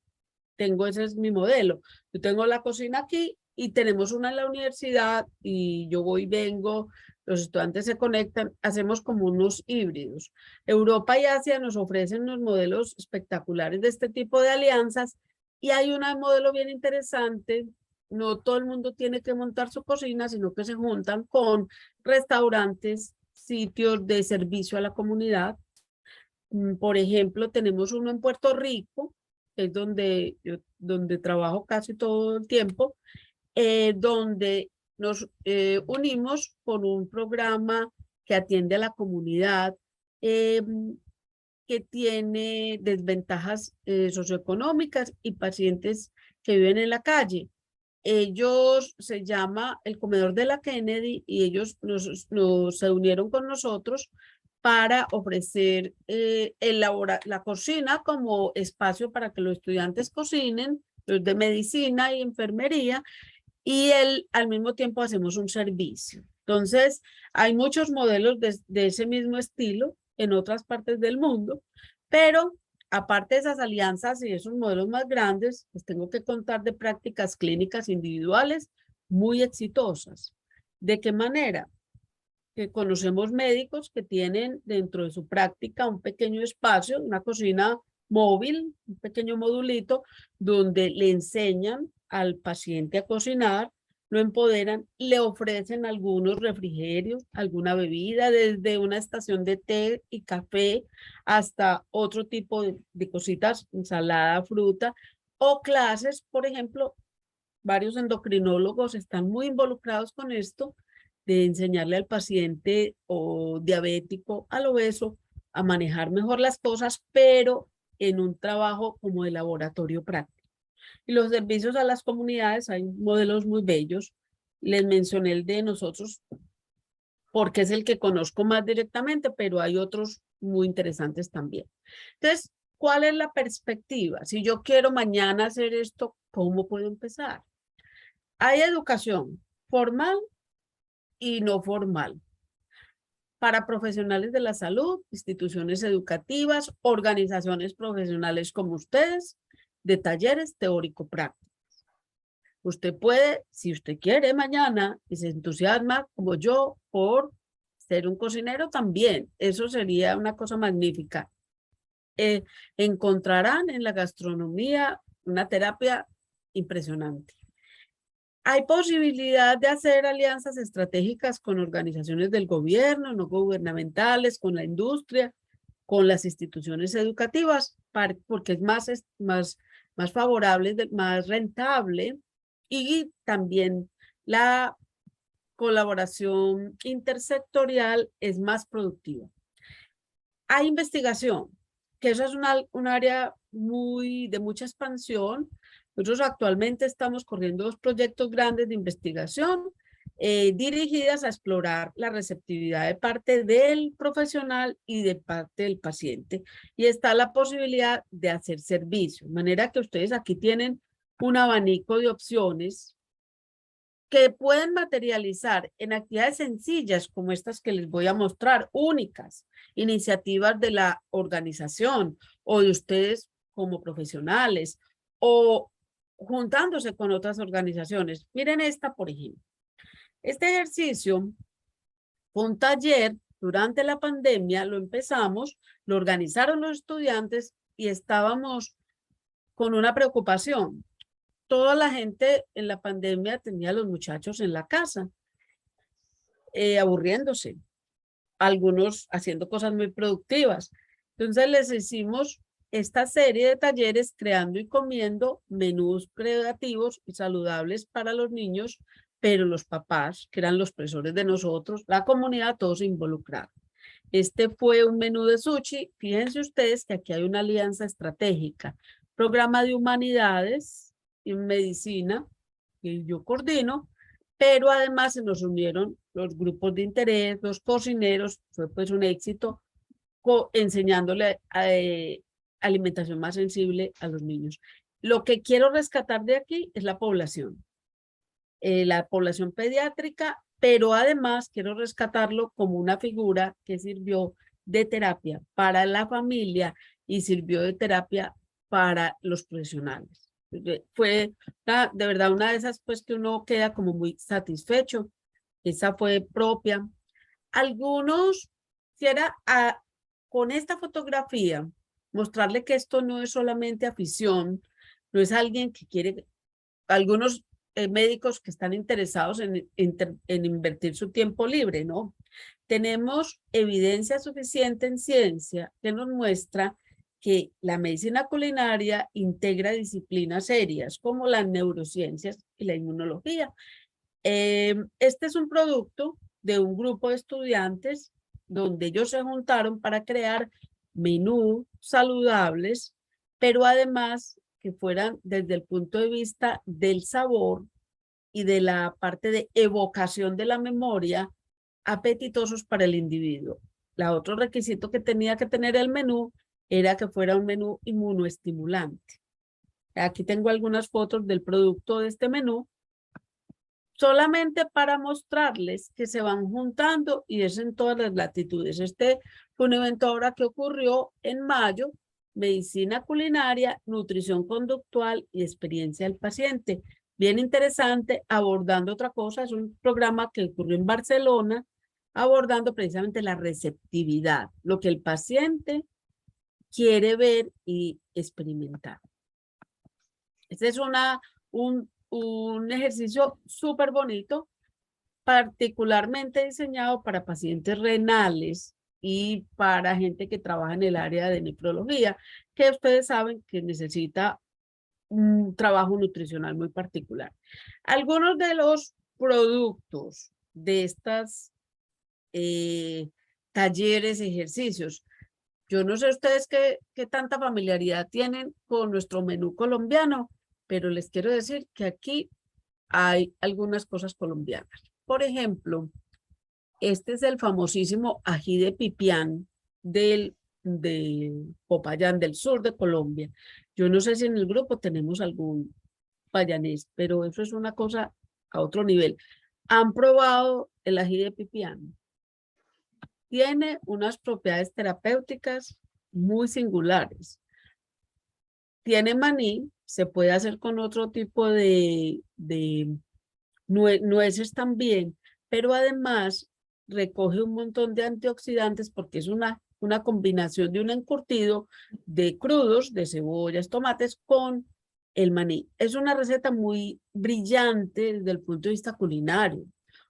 Ese es mi modelo. Yo tengo la cocina aquí y tenemos una en la universidad, y yo voy y vengo, los estudiantes se conectan, hacemos como unos híbridos. Europa y Asia nos ofrecen unos modelos espectaculares de este tipo de alianzas, y hay un modelo bien interesante. No todo el mundo tiene que montar su cocina, sino que se juntan con restaurantes, sitios de servicio a la comunidad. Por ejemplo, tenemos uno en Puerto Rico, que es donde trabajo casi todo el tiempo, donde nos unimos con un programa que atiende a la comunidad que tiene desventajas socioeconómicas y pacientes que viven en la calle. Ellos se llama el Comedor de la Kennedy, y ellos se unieron con nosotros para ofrecer la cocina como espacio para que los estudiantes cocinen, los de medicina y enfermería, y al mismo tiempo hacemos un servicio. Entonces, hay muchos modelos de ese mismo estilo en otras partes del mundo, pero aparte de esas alianzas y esos modelos más grandes, les tengo que contar de prácticas clínicas individuales muy exitosas. ¿De qué manera? Que conocemos médicos que tienen dentro de su práctica un pequeño espacio, una cocina móvil, un pequeño modulito, donde le enseñan al paciente a cocinar, lo empoderan, le ofrecen algunos refrigerios, alguna bebida, desde una estación de té y café hasta otro tipo de cositas, ensalada, fruta, o clases, por ejemplo, varios endocrinólogos están muy involucrados con esto, de enseñarle al paciente o diabético, al obeso, a manejar mejor las cosas, pero en un trabajo como de laboratorio práctico. Y los servicios a las comunidades, hay modelos muy bellos. Les mencioné el de nosotros porque es el que conozco más directamente, pero hay otros muy interesantes también. Entonces, ¿cuál es la perspectiva? Si yo quiero mañana hacer esto, ¿cómo puedo empezar? Hay educación formal y no formal para profesionales de la salud, instituciones educativas, organizaciones profesionales como ustedes, de talleres teórico-prácticos. Usted puede, si usted quiere mañana y se entusiasma como yo por ser un cocinero también, eso sería una cosa magnífica. Encontrarán en la gastronomía una terapia impresionante. Hay posibilidad de hacer alianzas estratégicas con organizaciones del gobierno, no gubernamentales, con la industria, con las instituciones educativas, porque es más favorable, más rentable, y también la colaboración intersectorial es más productiva. Hay investigación, que eso es un área de mucha expansión. Nosotros actualmente estamos corriendo 2 proyectos grandes de investigación dirigidas a explorar la receptividad de parte del profesional y de parte del paciente. Y está la posibilidad de hacer servicio, de manera que ustedes aquí tienen un abanico de opciones que pueden materializar en actividades sencillas como estas que les voy a mostrar, únicas, iniciativas de la organización o de ustedes como profesionales o juntándose con otras organizaciones. Miren esta, por ejemplo. Este ejercicio fue un taller durante la pandemia, lo empezamos, lo organizaron los estudiantes y estábamos con una preocupación. Toda la gente en la pandemia tenía a los muchachos en la casa, aburriéndose, algunos haciendo cosas muy productivas. Entonces les hicimos esta serie de talleres creando y comiendo menús creativos y saludables para los niños, pero los papás, que eran los profesores de nosotros, la comunidad, todos involucrados. Este fue un menú de sushi. Fíjense ustedes que aquí hay una alianza estratégica. Programa de humanidades y medicina, que yo coordino, pero además se nos unieron los grupos de interés, los cocineros, fue pues un éxito, enseñándole alimentación más sensible a los niños. Lo que quiero rescatar de aquí es la población pediátrica, pero además quiero rescatarlo como una figura que sirvió de terapia para la familia y sirvió de terapia para los profesionales. Fue de verdad una de esas pues que uno queda como muy satisfecho. Esa fue propia. Algunos quisiera con esta fotografía mostrarle que esto no es solamente afición, no es alguien que quiere, algunos médicos que están interesados en invertir su tiempo libre, ¿no? Tenemos evidencia suficiente en ciencia que nos muestra que la medicina culinaria integra disciplinas serias como las neurociencias y la inmunología. Este es un producto de un grupo de estudiantes donde ellos se juntaron para crear menús saludables, pero además que fueran desde el punto de vista del sabor y de la parte de evocación de la memoria apetitosos para el individuo. La otro requisito que tenía que tener el menú era que fuera un menú inmunoestimulante. Aquí tengo algunas fotos del producto de este menú. solamente para mostrarles que se van juntando y es en todas las latitudes. Este fue un evento ahora que ocurrió en mayo, medicina culinaria, nutrición conductual y experiencia del paciente. Bien interesante, abordando otra cosa, es un programa que ocurrió en Barcelona, abordando precisamente la receptividad, lo que el paciente quiere ver y experimentar. Este es un ejercicio súper bonito, particularmente diseñado para pacientes renales y para gente que trabaja en el área de nefrología, que ustedes saben que necesita un trabajo nutricional muy particular. Algunos de los productos de estas talleres, ejercicios, yo no sé ustedes qué tanta familiaridad tienen con nuestro menú colombiano, pero les quiero decir que aquí hay algunas cosas colombianas. Por ejemplo, este es el famosísimo ají de pipián de Popayán, del sur de Colombia. Yo no sé si en el grupo tenemos algún payanés, pero eso es una cosa a otro nivel. ¿Han probado el ají de pipián? Tiene unas propiedades terapéuticas muy singulares. Tiene maní, se puede hacer con otro tipo de nueces también, pero además recoge un montón de antioxidantes porque es una combinación de un encurtido de crudos, de cebollas, tomates con el maní. Es una receta muy brillante desde el punto de vista culinario.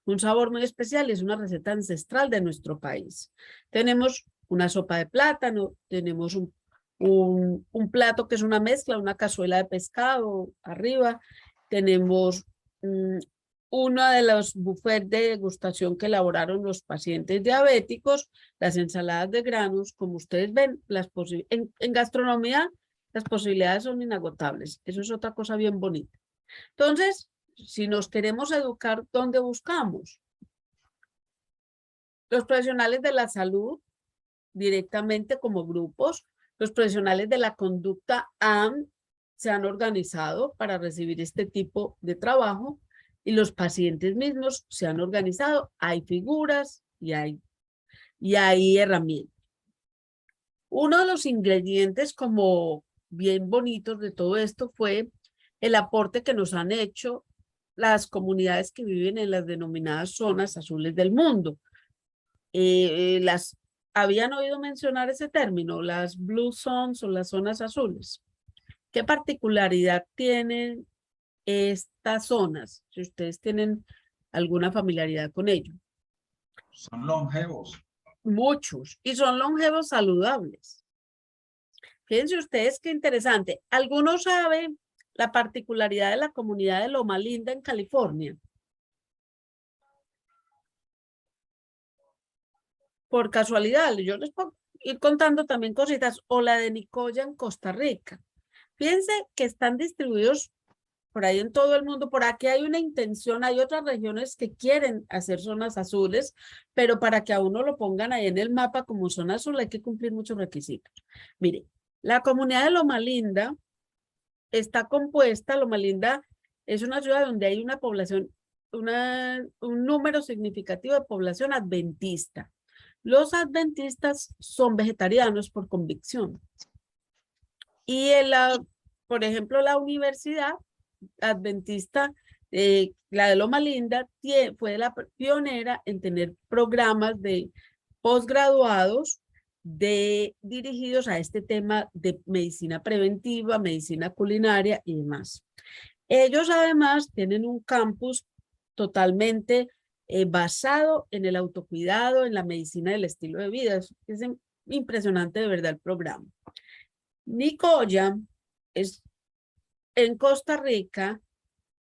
Un sabor muy especial, es una receta ancestral de nuestro país. Tenemos una sopa de plátano, tenemos un plato que es una mezcla, una cazuela de pescado arriba, tenemos uno de los buffets de degustación que elaboraron los pacientes diabéticos, las ensaladas de granos, como ustedes ven, en gastronomía las posibilidades son inagotables. Eso es otra cosa bien bonita. Entonces, si nos queremos educar, ¿dónde buscamos? Los profesionales de la salud, directamente como grupos, los profesionales de la conducta se han organizado para recibir este tipo de trabajo y los pacientes mismos se han organizado. Hay figuras y hay herramientas. Uno de los ingredientes como bien bonitos de todo esto fue el aporte que nos han hecho las comunidades que viven en las denominadas zonas azules del mundo. ¿Habían oído mencionar ese término? Las Blue Zones o las zonas azules. ¿Qué particularidad tienen estas zonas? Si ustedes tienen alguna familiaridad con ello.
Son longevos.
Muchos. Y son longevos saludables. Fíjense ustedes qué interesante. ¿Algunos saben la particularidad de la comunidad de Loma Linda en California? Por casualidad, yo les puedo ir contando también cositas, o la de Nicoya en Costa Rica. Fíjense que están distribuidos por ahí en todo el mundo. Por aquí hay una intención, hay otras regiones que quieren hacer zonas azules, pero para que a uno lo pongan ahí en el mapa como zona azul hay que cumplir muchos requisitos. Mire, la comunidad de Loma Linda está compuesta, Loma Linda es una ciudad donde hay una población, un número significativo de población adventista. Los adventistas son vegetarianos por convicción. Y por ejemplo, la universidad adventista, la de Loma Linda, fue la pionera en tener programas de posgraduados dirigidos a este tema de medicina preventiva, medicina culinaria y demás. Ellos además tienen un campus totalmente basado en el autocuidado, en la medicina del estilo de vida. Es impresionante de verdad el programa. Nicoya en Costa Rica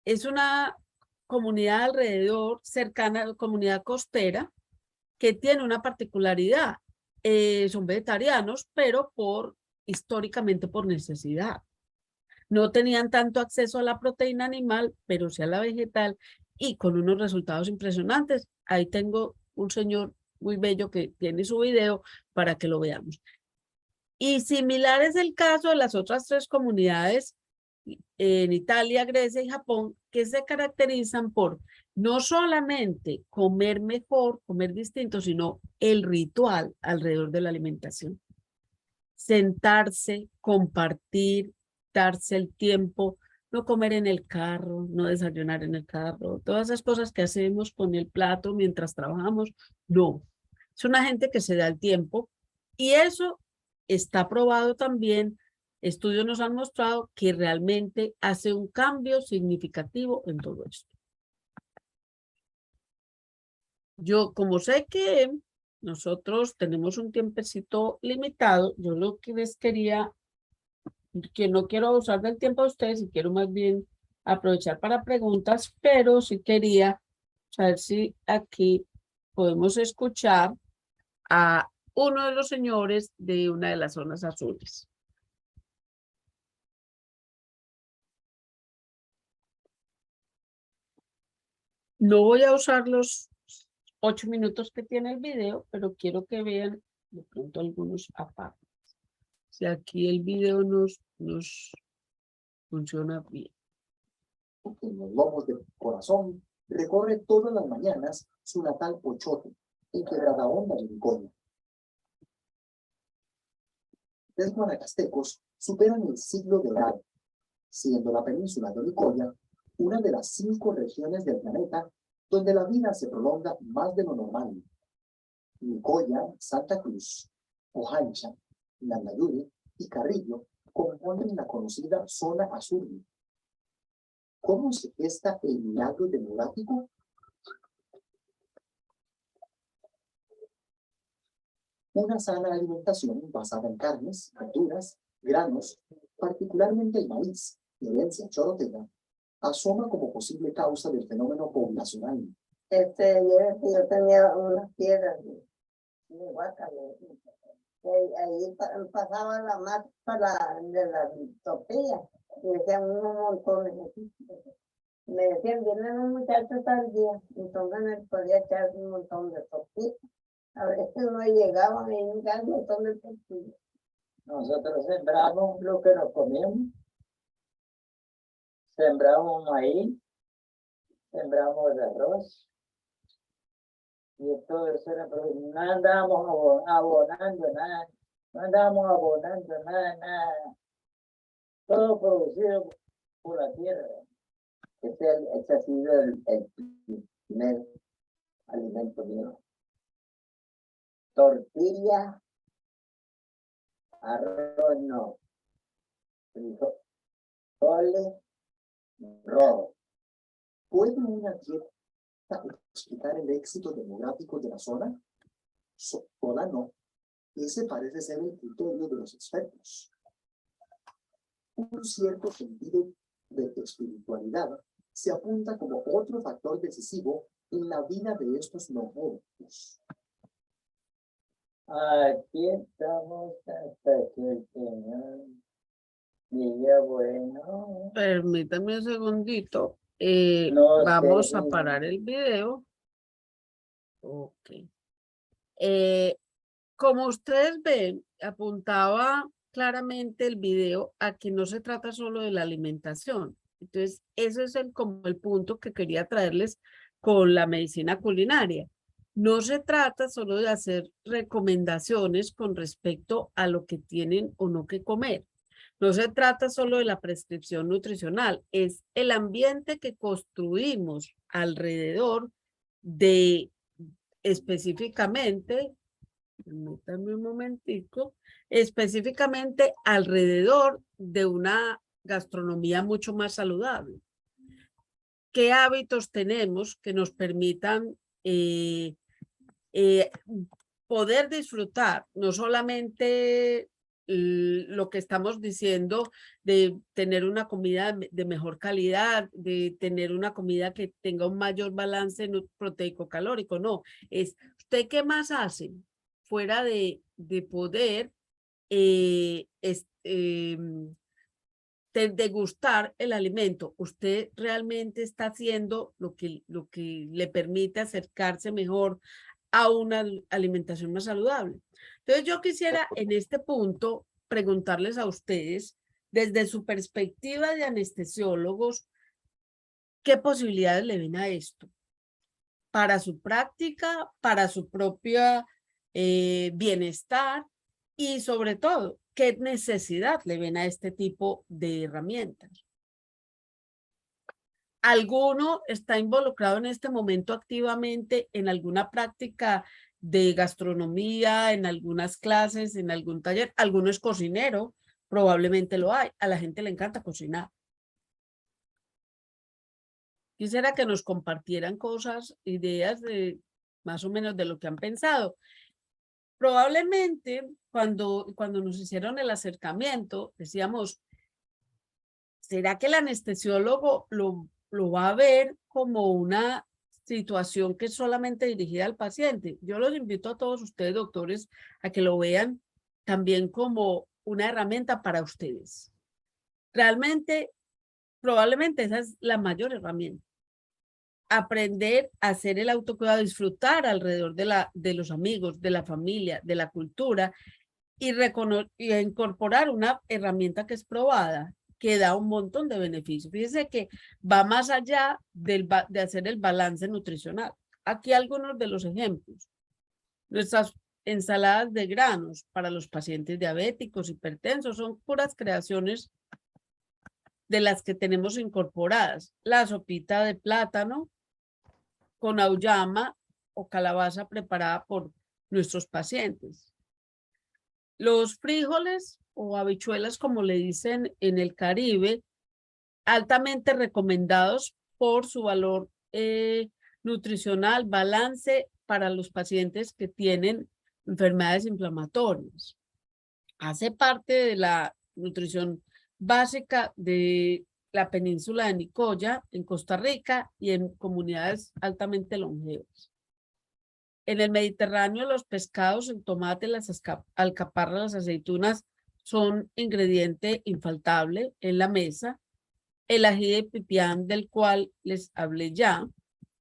es una comunidad alrededor, cercana a la comunidad costera, que tiene una particularidad. Son vegetarianos, pero históricamente por necesidad. No tenían tanto acceso a la proteína animal, pero sí a la vegetal, y con unos resultados impresionantes. Ahí tengo un señor muy bello que tiene su video para que lo veamos. Y similar es el caso de las otras tres comunidades en Italia, Grecia y Japón, que se caracterizan por no solamente comer mejor, comer distinto, sino el ritual alrededor de la alimentación. Sentarse, compartir, darse el tiempo, no comer en el carro, no desayunar en el carro, todas esas cosas que hacemos con el plato mientras trabajamos, no. Es una gente que se da el tiempo y eso está probado también. Estudios nos han mostrado que realmente hace un cambio significativo en todo esto. Yo, como sé que nosotros tenemos un tiempecito limitado, yo lo que les quería, que no quiero abusar del tiempo de ustedes y quiero más bien aprovechar para preguntas, pero sí quería saber si aquí podemos escuchar a uno de los señores de una de las zonas azules. No voy a usar los 8 minutos que tiene el video, pero quiero que vean de pronto algunos aparte. Si aquí el video nos funciona bien.
En los lomos de Corazón recorre todas las mañanas su natal Ochote, en Quebradahonda de Nicoya. Los guanacastecos superan el siglo de edad, siendo la península de Nicoya una de las 5 regiones del planeta donde la vida se prolonga más de lo normal. Nicoya, Santa Cruz, Ojancha, Landayuri y Carrillo componen la conocida zona azul. ¿Cómo se gesta el milagro demográfico? Una sana alimentación basada en carnes, verduras, granos, particularmente el maíz, herencia chorotega, asoma como posible causa del fenómeno poblacional.
Yo tenía unas piedras de Huaca, ahí pasaba la mata de la tortilla y decían un montón de gente. Me decían, vienen los muchachos tal día, entonces me podía echar un montón de tortillas. A veces no llegaban y un montón de tortillas.
Nosotros sembramos lo que nos comíamos, sembramos maíz, sembramos arroz, y todo eso era, pero no andábamos abonando nada, nada, todo producido por la tierra.
Ese ha sido el primer alimento mío. Tortilla, arroz no, frijoles rojo.
¿Puede una dieta explicar el éxito demográfico de la zona? Sola no. Ese parece ser el criterio de los expertos. Un cierto sentido de espiritualidad se apunta como otro factor decisivo en la vida de estos longevos.
Aquí estamos hasta que el Señor diga bueno.
Permítame un segundito.
No
Vamos
sé,
a parar el video. Ok. Como ustedes ven, apuntaba claramente el video a que no se trata solo de la alimentación. Entonces, ese es como el punto que quería traerles con la medicina culinaria. No se trata solo de hacer recomendaciones con respecto a lo que tienen o no que comer. No se trata solo de la prescripción nutricional, es el ambiente que construimos alrededor de específicamente, permítanme un momentico, específicamente alrededor de una gastronomía mucho más saludable. ¿Qué hábitos tenemos que nos permitan poder disfrutar no solamente lo que estamos diciendo de tener una comida de mejor calidad, de tener una comida que tenga un mayor balance proteico-calórico? No, es ¿usted qué más hace fuera de poder degustar el alimento? Usted realmente está haciendo lo que le permite acercarse mejor a una alimentación más saludable. Entonces yo quisiera en este punto preguntarles a ustedes desde su perspectiva de anestesiólogos, ¿qué posibilidades le ven a esto? Para su práctica, para su propio bienestar y sobre todo, ¿qué necesidad le ven a este tipo de herramientas? ¿Alguno está involucrado en este momento activamente en alguna práctica de gastronomía, en algunas clases, en algún taller? ¿Alguno es cocinero? Probablemente lo hay. A la gente le encanta cocinar. Quisiera que nos compartieran cosas, ideas de más o menos de lo que han pensado. Probablemente cuando nos hicieron el acercamiento, decíamos, ¿será que el anestesiólogo lo va a ver como una situación que es solamente dirigida al paciente? Yo los invito a todos ustedes, doctores, a que lo vean también como una herramienta para ustedes. Realmente, probablemente esa es la mayor herramienta. Aprender a hacer el autocuidado, disfrutar alrededor de los amigos, de la familia, de la cultura y incorporar una herramienta que es probada, que da un montón de beneficios. Fíjense que va más allá de hacer el balance nutricional. Aquí algunos de los ejemplos. Nuestras ensaladas de granos para los pacientes diabéticos, hipertensos, son puras creaciones de las que tenemos incorporadas. La sopita de plátano con auyama o calabaza preparada por nuestros pacientes. Los frijoles o habichuelas, como le dicen en el Caribe, altamente recomendados por su valor nutricional, balance para los pacientes que tienen enfermedades inflamatorias. Hace parte de la nutrición básica de la península de Nicoya, en Costa Rica y en comunidades altamente longevas. En el Mediterráneo, los pescados, el tomate, las alcaparras, las aceitunas son ingrediente infaltable en la mesa. El ají de pipián, del cual les hablé ya.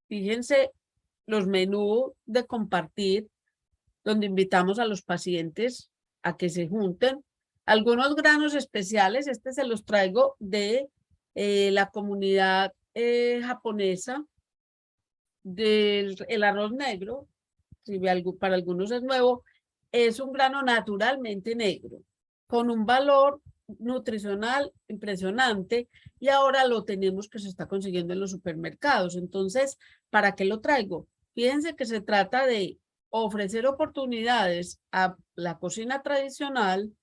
Fíjense los menús de compartir, donde invitamos a los pacientes a que se junten. Algunos granos especiales, se los traigo de la comunidad japonesa, del arroz negro, si para algunos es nuevo, es un grano naturalmente negro, con un valor nutricional impresionante, y ahora lo tenemos que se está consiguiendo en los supermercados. Entonces, ¿para qué lo traigo? Fíjense que se trata de ofrecer oportunidades a la cocina tradicional,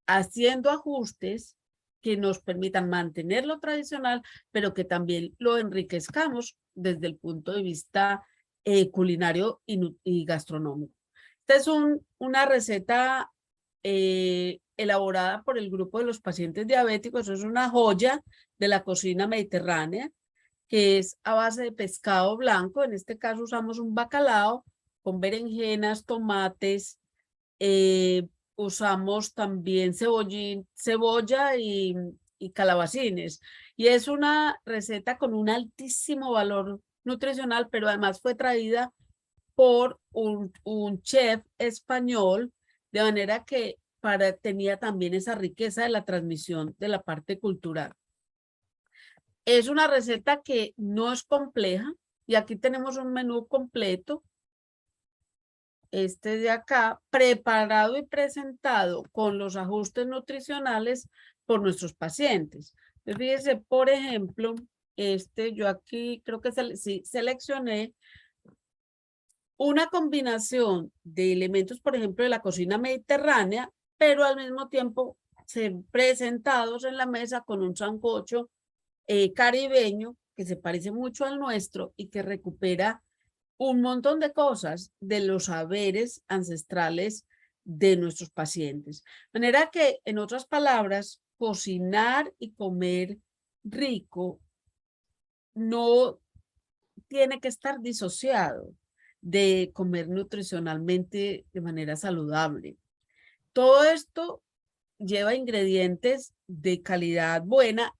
haciendo ajustes que nos permitan mantener lo tradicional, pero que también lo enriquezcamos desde el punto de vista culinario y gastronómico. Esta es una receta elaborada por el grupo de los pacientes diabéticos. Es una joya de la cocina mediterránea, que es a base de pescado blanco. En este caso usamos un bacalao con berenjenas, tomates, usamos también cebolla y calabacines. Y es una receta con un altísimo valor nutricional, pero además fue traída por un chef español, de manera que tenía también esa riqueza de la transmisión de la parte cultural. Es una receta que no es compleja, y aquí tenemos un menú completo. Este de acá, preparado y presentado con los ajustes nutricionales por nuestros pacientes. Entonces, fíjense, por ejemplo, yo aquí creo que sí, seleccioné una combinación de elementos, por ejemplo, de la cocina mediterránea, pero al mismo tiempo presentados en la mesa con un sancocho caribeño que se parece mucho al nuestro y que recupera un montón de cosas de los saberes ancestrales de nuestros pacientes. De manera que, en otras palabras, cocinar y comer rico no tiene que estar disociado de comer nutricionalmente de manera saludable. Todo esto lleva ingredientes de calidad buena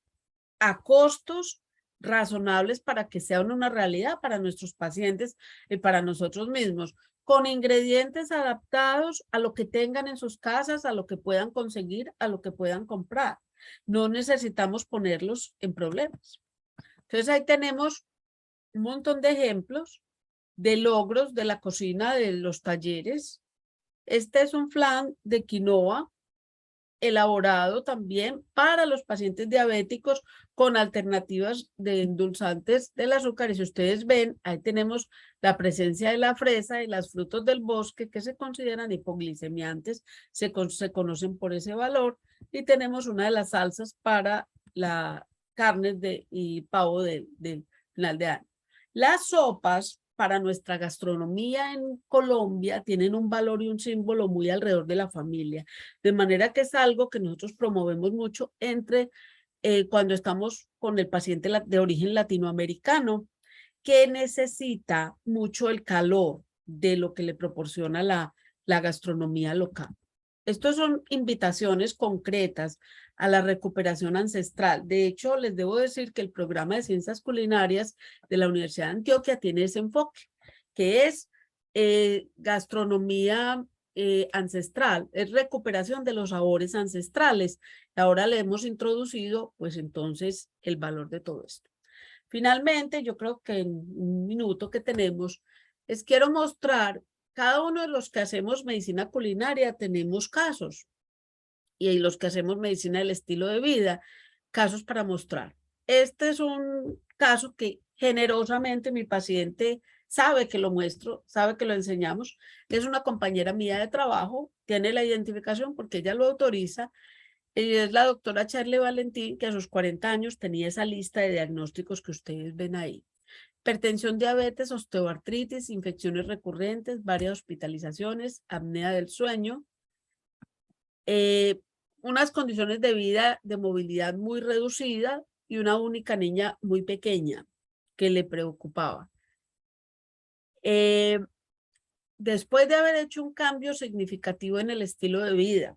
a costos razonables para que sean una realidad para nuestros pacientes y para nosotros mismos, con ingredientes adaptados a lo que tengan en sus casas, a lo que puedan conseguir, a lo que puedan comprar. No necesitamos ponerlos en problemas. Entonces ahí tenemos un montón de ejemplos de logros de la cocina de los talleres. Este es un flan de quinoa elaborado también para los pacientes diabéticos con alternativas de endulzantes del azúcar. Y si ustedes ven, ahí tenemos la presencia de la fresa y los frutos del bosque que se consideran hipoglicemiantes, se conocen por ese valor. Y tenemos una de las salsas para la carne y pavo del final de año. Las sopas para nuestra gastronomía en Colombia tienen un valor y un símbolo muy alrededor de la familia, de manera que es algo que nosotros promovemos mucho cuando estamos con el paciente de origen latinoamericano, que necesita mucho el calor de lo que le proporciona la gastronomía local. Estas son invitaciones concretas a la recuperación ancestral. De hecho, les debo decir que el programa de ciencias culinarias de la Universidad de Antioquia tiene ese enfoque, que es gastronomía ancestral, es recuperación de los sabores ancestrales. Ahora le hemos introducido, pues entonces, el valor de todo esto. Finalmente, yo creo que en un minuto que tenemos, les quiero mostrar, cada uno de los que hacemos medicina culinaria tenemos casos, y los que hacemos medicina del estilo de vida, casos para mostrar. Este es un caso que generosamente mi paciente sabe que lo muestro, sabe que lo enseñamos. Es una compañera mía de trabajo, tiene la identificación porque ella lo autoriza. Y es la doctora Charle Valentín, que a sus 40 años tenía esa lista de diagnósticos que ustedes ven ahí. Hipertensión, diabetes, osteoartritis, infecciones recurrentes, varias hospitalizaciones, apnea del sueño, unas condiciones de vida de movilidad muy reducida y una única niña muy pequeña que le preocupaba. Después de haber hecho un cambio significativo en el estilo de vida,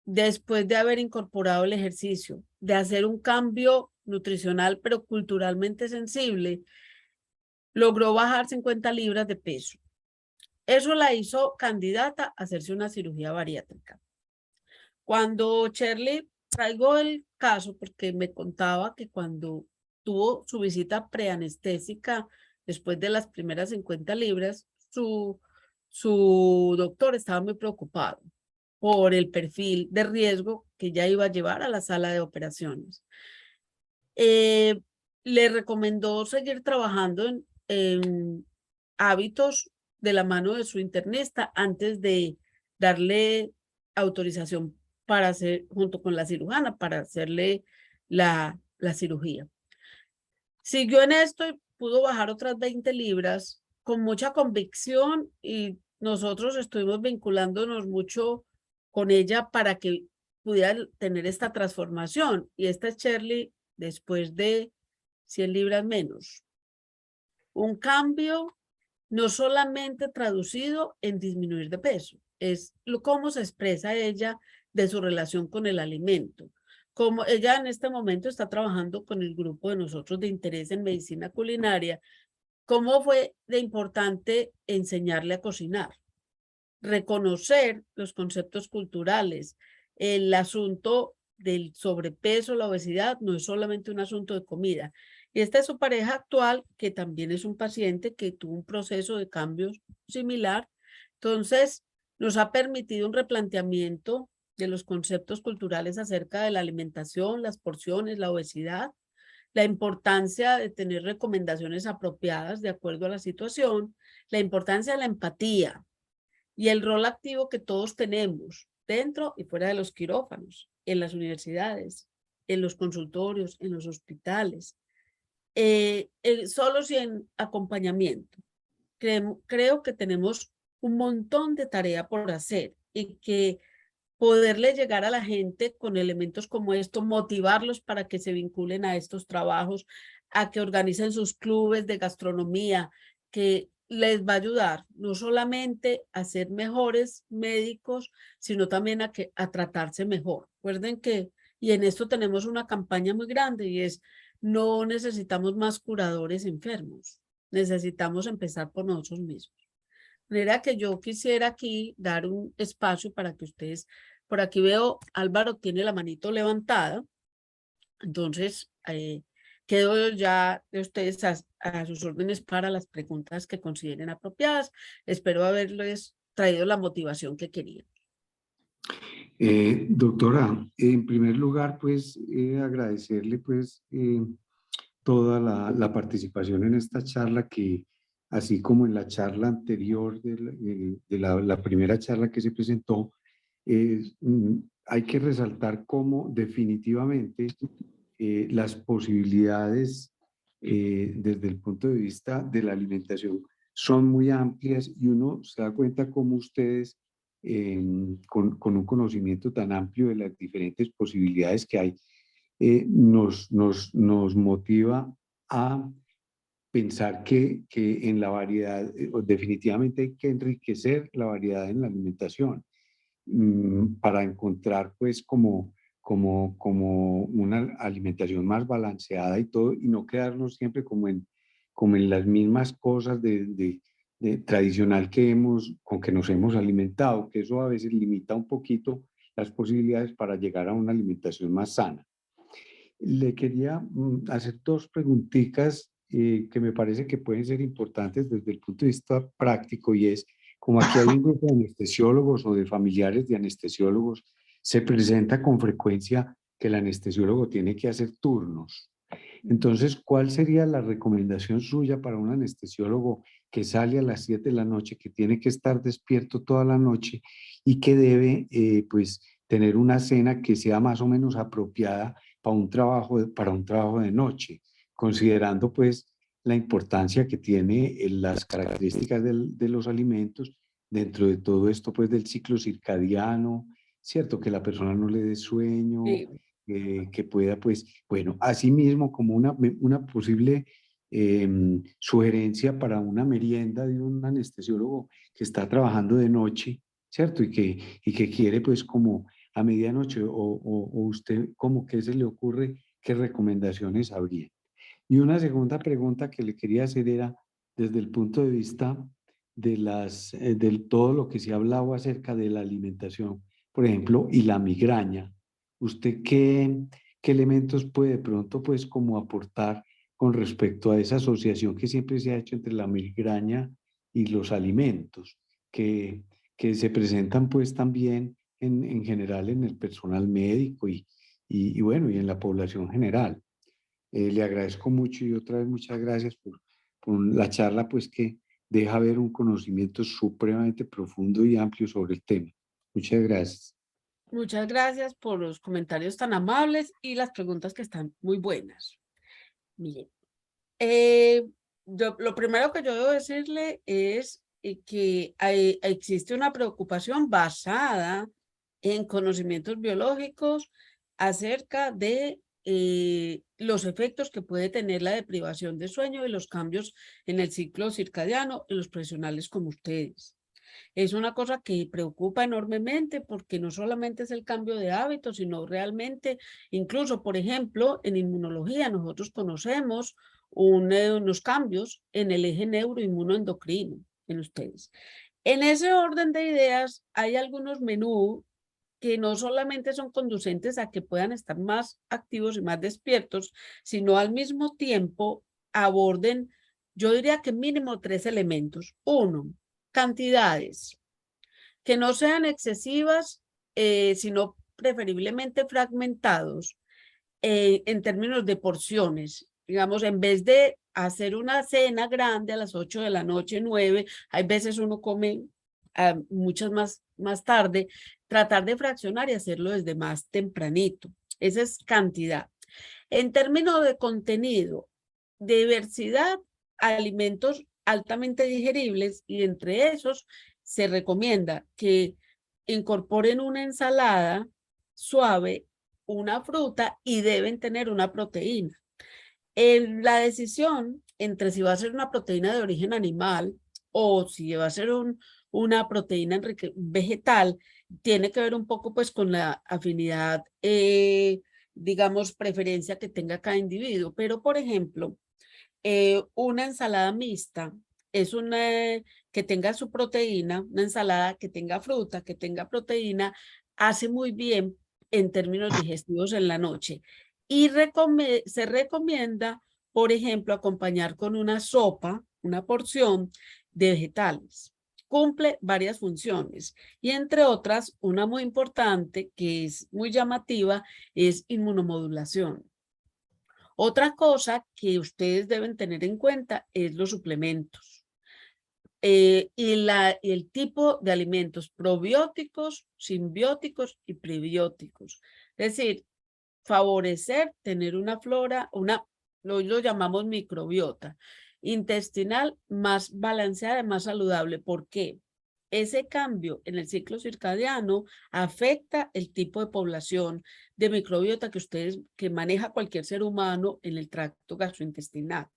después de haber incorporado el ejercicio, de hacer un cambio nutricional pero culturalmente sensible, logró bajar 50 libras de peso. Eso la hizo candidata a hacerse una cirugía bariátrica. Cuando Shirley, traigo el caso porque me contaba que cuando tuvo su visita preanestésica después de las primeras 50 libras, su doctor estaba muy preocupado por el perfil de riesgo que ya iba a llevar a la sala de operaciones. Le recomendó seguir trabajando en hábitos de la mano de su internista antes de darle autorización para hacer, junto con la cirujana, para hacerle la cirugía. Siguió en esto y pudo bajar otras 20 libras con mucha convicción, y nosotros estuvimos vinculándonos mucho con ella para que pudiera tener esta transformación. Y esta es Shirley después de 100 libras menos. Un cambio no solamente traducido en disminuir de peso, es cómo se expresa ella de su relación con el alimento. Como ella en este momento está trabajando con el grupo de nosotros de interés en medicina culinaria, cómo fue de importante enseñarle a cocinar, reconocer los conceptos culturales. El asunto del sobrepeso, la obesidad, no es solamente un asunto de comida. Y esta es su pareja actual, que también es un paciente que tuvo un proceso de cambios similar. Entonces, nos ha permitido un replanteamiento de los conceptos culturales acerca de la alimentación, las porciones, la obesidad, la importancia de tener recomendaciones apropiadas de acuerdo a la situación, la importancia de la empatía y el rol activo que todos tenemos dentro y fuera de los quirófanos, en las universidades, en los consultorios, en los hospitales, solos y en acompañamiento. Creo que tenemos un montón de tarea por hacer, y que poderle llegar a la gente con elementos como esto, motivarlos para que se vinculen a estos trabajos, a que organicen sus clubes de gastronomía, que les va a ayudar no solamente a ser mejores médicos, sino también a tratarse mejor. Recuerden que, y en esto tenemos una campaña muy grande, y es: no necesitamos más curadores enfermos, necesitamos empezar por nosotros mismos. De manera que yo quisiera aquí dar un espacio para que ustedes Por aquí veo, Álvaro tiene la manito levantada. Entonces, quedo ya de ustedes a sus órdenes para las preguntas que consideren apropiadas. Espero haberles traído la motivación que querían.
Doctora, en primer lugar, pues agradecerle pues toda la participación en esta charla que, así como en la charla anterior la primera charla que se presentó, hay que resaltar cómo definitivamente las posibilidades desde el punto de vista de la alimentación son muy amplias y uno se da cuenta cómo ustedes con un conocimiento tan amplio de las diferentes posibilidades que hay, nos motiva a pensar que en la variedad, definitivamente hay que enriquecer la variedad en la alimentación para encontrar pues como una alimentación más balanceada y todo, y no quedarnos siempre como en las mismas cosas de tradicional con que nos hemos alimentado, que eso a veces limita un poquito las posibilidades para llegar a una alimentación más sana. Le quería hacer dos preguntitas que me parece que pueden ser importantes desde el punto de vista práctico, y es, como aquí hay un grupo de anestesiólogos o de familiares de anestesiólogos, se presenta con frecuencia que el anestesiólogo tiene que hacer turnos. Entonces, ¿cuál sería la recomendación suya para un anestesiólogo que sale a las 7 de la noche, que tiene que estar despierto toda la noche y que debe pues tener una cena que sea más o menos apropiada para un trabajo de noche, considerando pues la importancia que tiene las características de los alimentos dentro de todo esto pues del ciclo circadiano, ¿cierto? Que la persona no le dé sueño,
Sí.
que pueda pues, bueno, asimismo como una posible sugerencia para una merienda de un anestesiólogo que está trabajando de noche, ¿cierto? Y que quiere pues como a medianoche, o usted como que se le ocurre, ¿qué recomendaciones habría? Y una segunda pregunta que le quería hacer era desde el punto de vista de todo lo que se ha hablado acerca de la alimentación, por ejemplo, y la migraña. ¿Usted qué elementos puede de pronto pues como aportar con respecto a esa asociación que siempre se ha hecho entre la migraña y los alimentos, que se presentan pues también en general en el personal médico y bueno, y en la población general? Le agradezco mucho y otra vez muchas gracias por la charla, pues que deja ver un conocimiento supremamente profundo y amplio sobre el tema. Muchas gracias.
Muchas gracias por los comentarios tan amables y las preguntas que están muy buenas. Miren, lo primero que yo debo decirle es que existe una preocupación basada en conocimientos biológicos acerca de los efectos que puede tener la deprivación de sueño y los cambios en el ciclo circadiano en los profesionales como ustedes. Es una cosa que preocupa enormemente porque no solamente es el cambio de hábitos, sino realmente, incluso, por ejemplo, en inmunología nosotros conocemos unos cambios en el eje neuroinmunoendocrino en ustedes. En ese orden de ideas hay algunos menús que no solamente son conducentes a que puedan estar más activos y más despiertos, sino al mismo tiempo aborden, yo diría que mínimo 3 elementos. Uno, cantidades, que no sean excesivas, sino preferiblemente fragmentados en términos de porciones. Digamos, en vez de hacer una cena grande a las 8 de la noche, 9, hay veces uno come muchas más tarde, tratar de fraccionar y hacerlo desde más tempranito. Esa es cantidad. En términos de contenido, diversidad, alimentos altamente digeribles, y entre esos se recomienda que incorporen una ensalada suave, una fruta, y deben tener una proteína. La decisión entre si va a ser una proteína de origen animal o si va a ser una proteína vegetal tiene que ver un poco pues con la afinidad, digamos, preferencia que tenga cada individuo. Pero, por ejemplo, una ensalada mixta es una que tenga su proteína, una ensalada que tenga fruta, que tenga proteína, hace muy bien en términos digestivos en la noche. Y se recomienda, por ejemplo, acompañar con una sopa, una porción de vegetales. Cumple varias funciones y entre otras, una muy importante que es muy llamativa es inmunomodulación. Otra cosa que ustedes deben tener en cuenta es los suplementos y el tipo de alimentos probióticos, simbióticos y prebióticos. Es decir, favorecer tener una flora, lo llamamos microbiota intestinal más balanceada, más saludable. ¿Por qué? Ese cambio en el ciclo circadiano afecta el tipo de población de microbiota que maneja cualquier ser humano en el tracto gastrointestinal.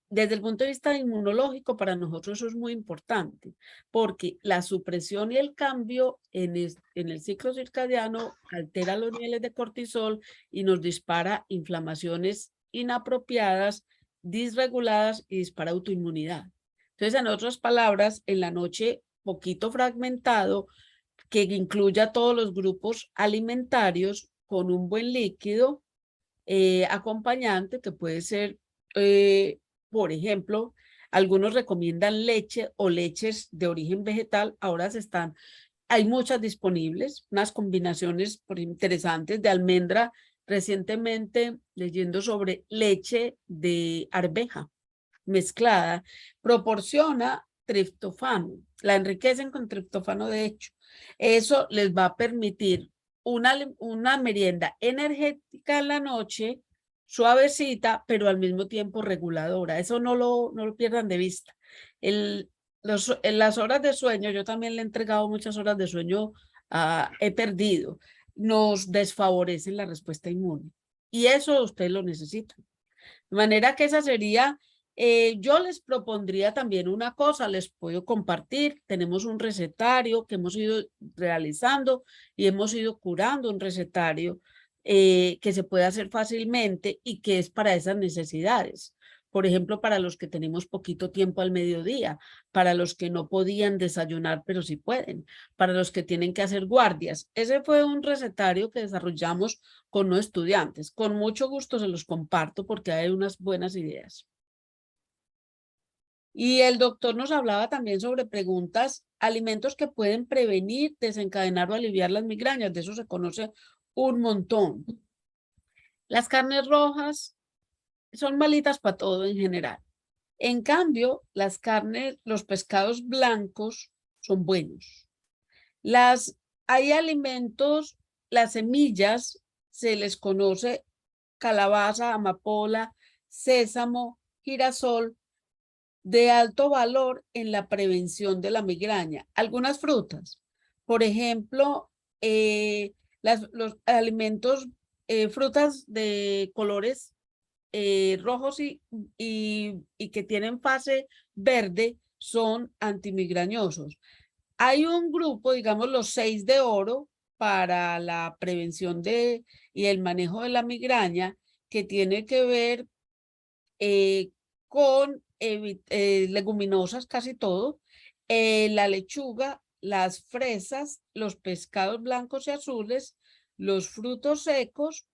Desde el punto de vista inmunológico, para nosotros eso es muy importante, porque la supresión y el cambio en el ciclo circadiano altera los niveles de cortisol y nos dispara inflamaciones inapropiadas, disreguladas y dispara autoinmunidad. Entonces, en otras palabras, en la noche, poquito fragmentado, que incluya todos los grupos alimentarios con un buen líquido acompañante que puede ser por ejemplo, algunos recomiendan leche o leches de origen vegetal. Ahora hay muchas disponibles, unas combinaciones interesantes de almendra. Recientemente leyendo sobre leche de arveja mezclada, proporciona triptofano, la enriquecen con triptofano de hecho. Eso les va a permitir una merienda energética en la noche, suavecita, pero al mismo tiempo reguladora. Eso no lo pierdan de vista. En las horas de sueño, yo también le he entregado muchas horas de sueño, he perdido, nos desfavorecen la respuesta inmune. Y eso ustedes lo necesitan. De manera que esa sería, yo les propondría también una cosa, les puedo compartir, tenemos un recetario que hemos ido realizando y hemos ido curando un recetario que se puede hacer fácilmente y que es para esas necesidades. Por ejemplo, para los que tenemos poquito tiempo al mediodía, para los que no podían desayunar, pero sí pueden, para los que tienen que hacer guardias. Ese fue un recetario que desarrollamos con los estudiantes. Con mucho gusto se los comparto porque hay unas buenas ideas. Y el doctor nos hablaba también sobre preguntas, alimentos que pueden prevenir, desencadenar o aliviar las migrañas. De eso se conoce un montón. Las carnes rojas son malitas para todo en general. En cambio, los pescados blancos son buenos. Hay alimentos, las semillas, se les conoce calabaza, amapola, sésamo, girasol, de alto valor en la prevención de la migraña. Algunas frutas, por ejemplo, los alimentos, frutas de colores rojos y que tienen fase verde son antimigrañosos. Hay un grupo, digamos los 6 de oro para la prevención y el manejo de la migraña, que tiene que ver con leguminosas, casi todo, la lechuga, las fresas, los pescados blancos y azules, los frutos secos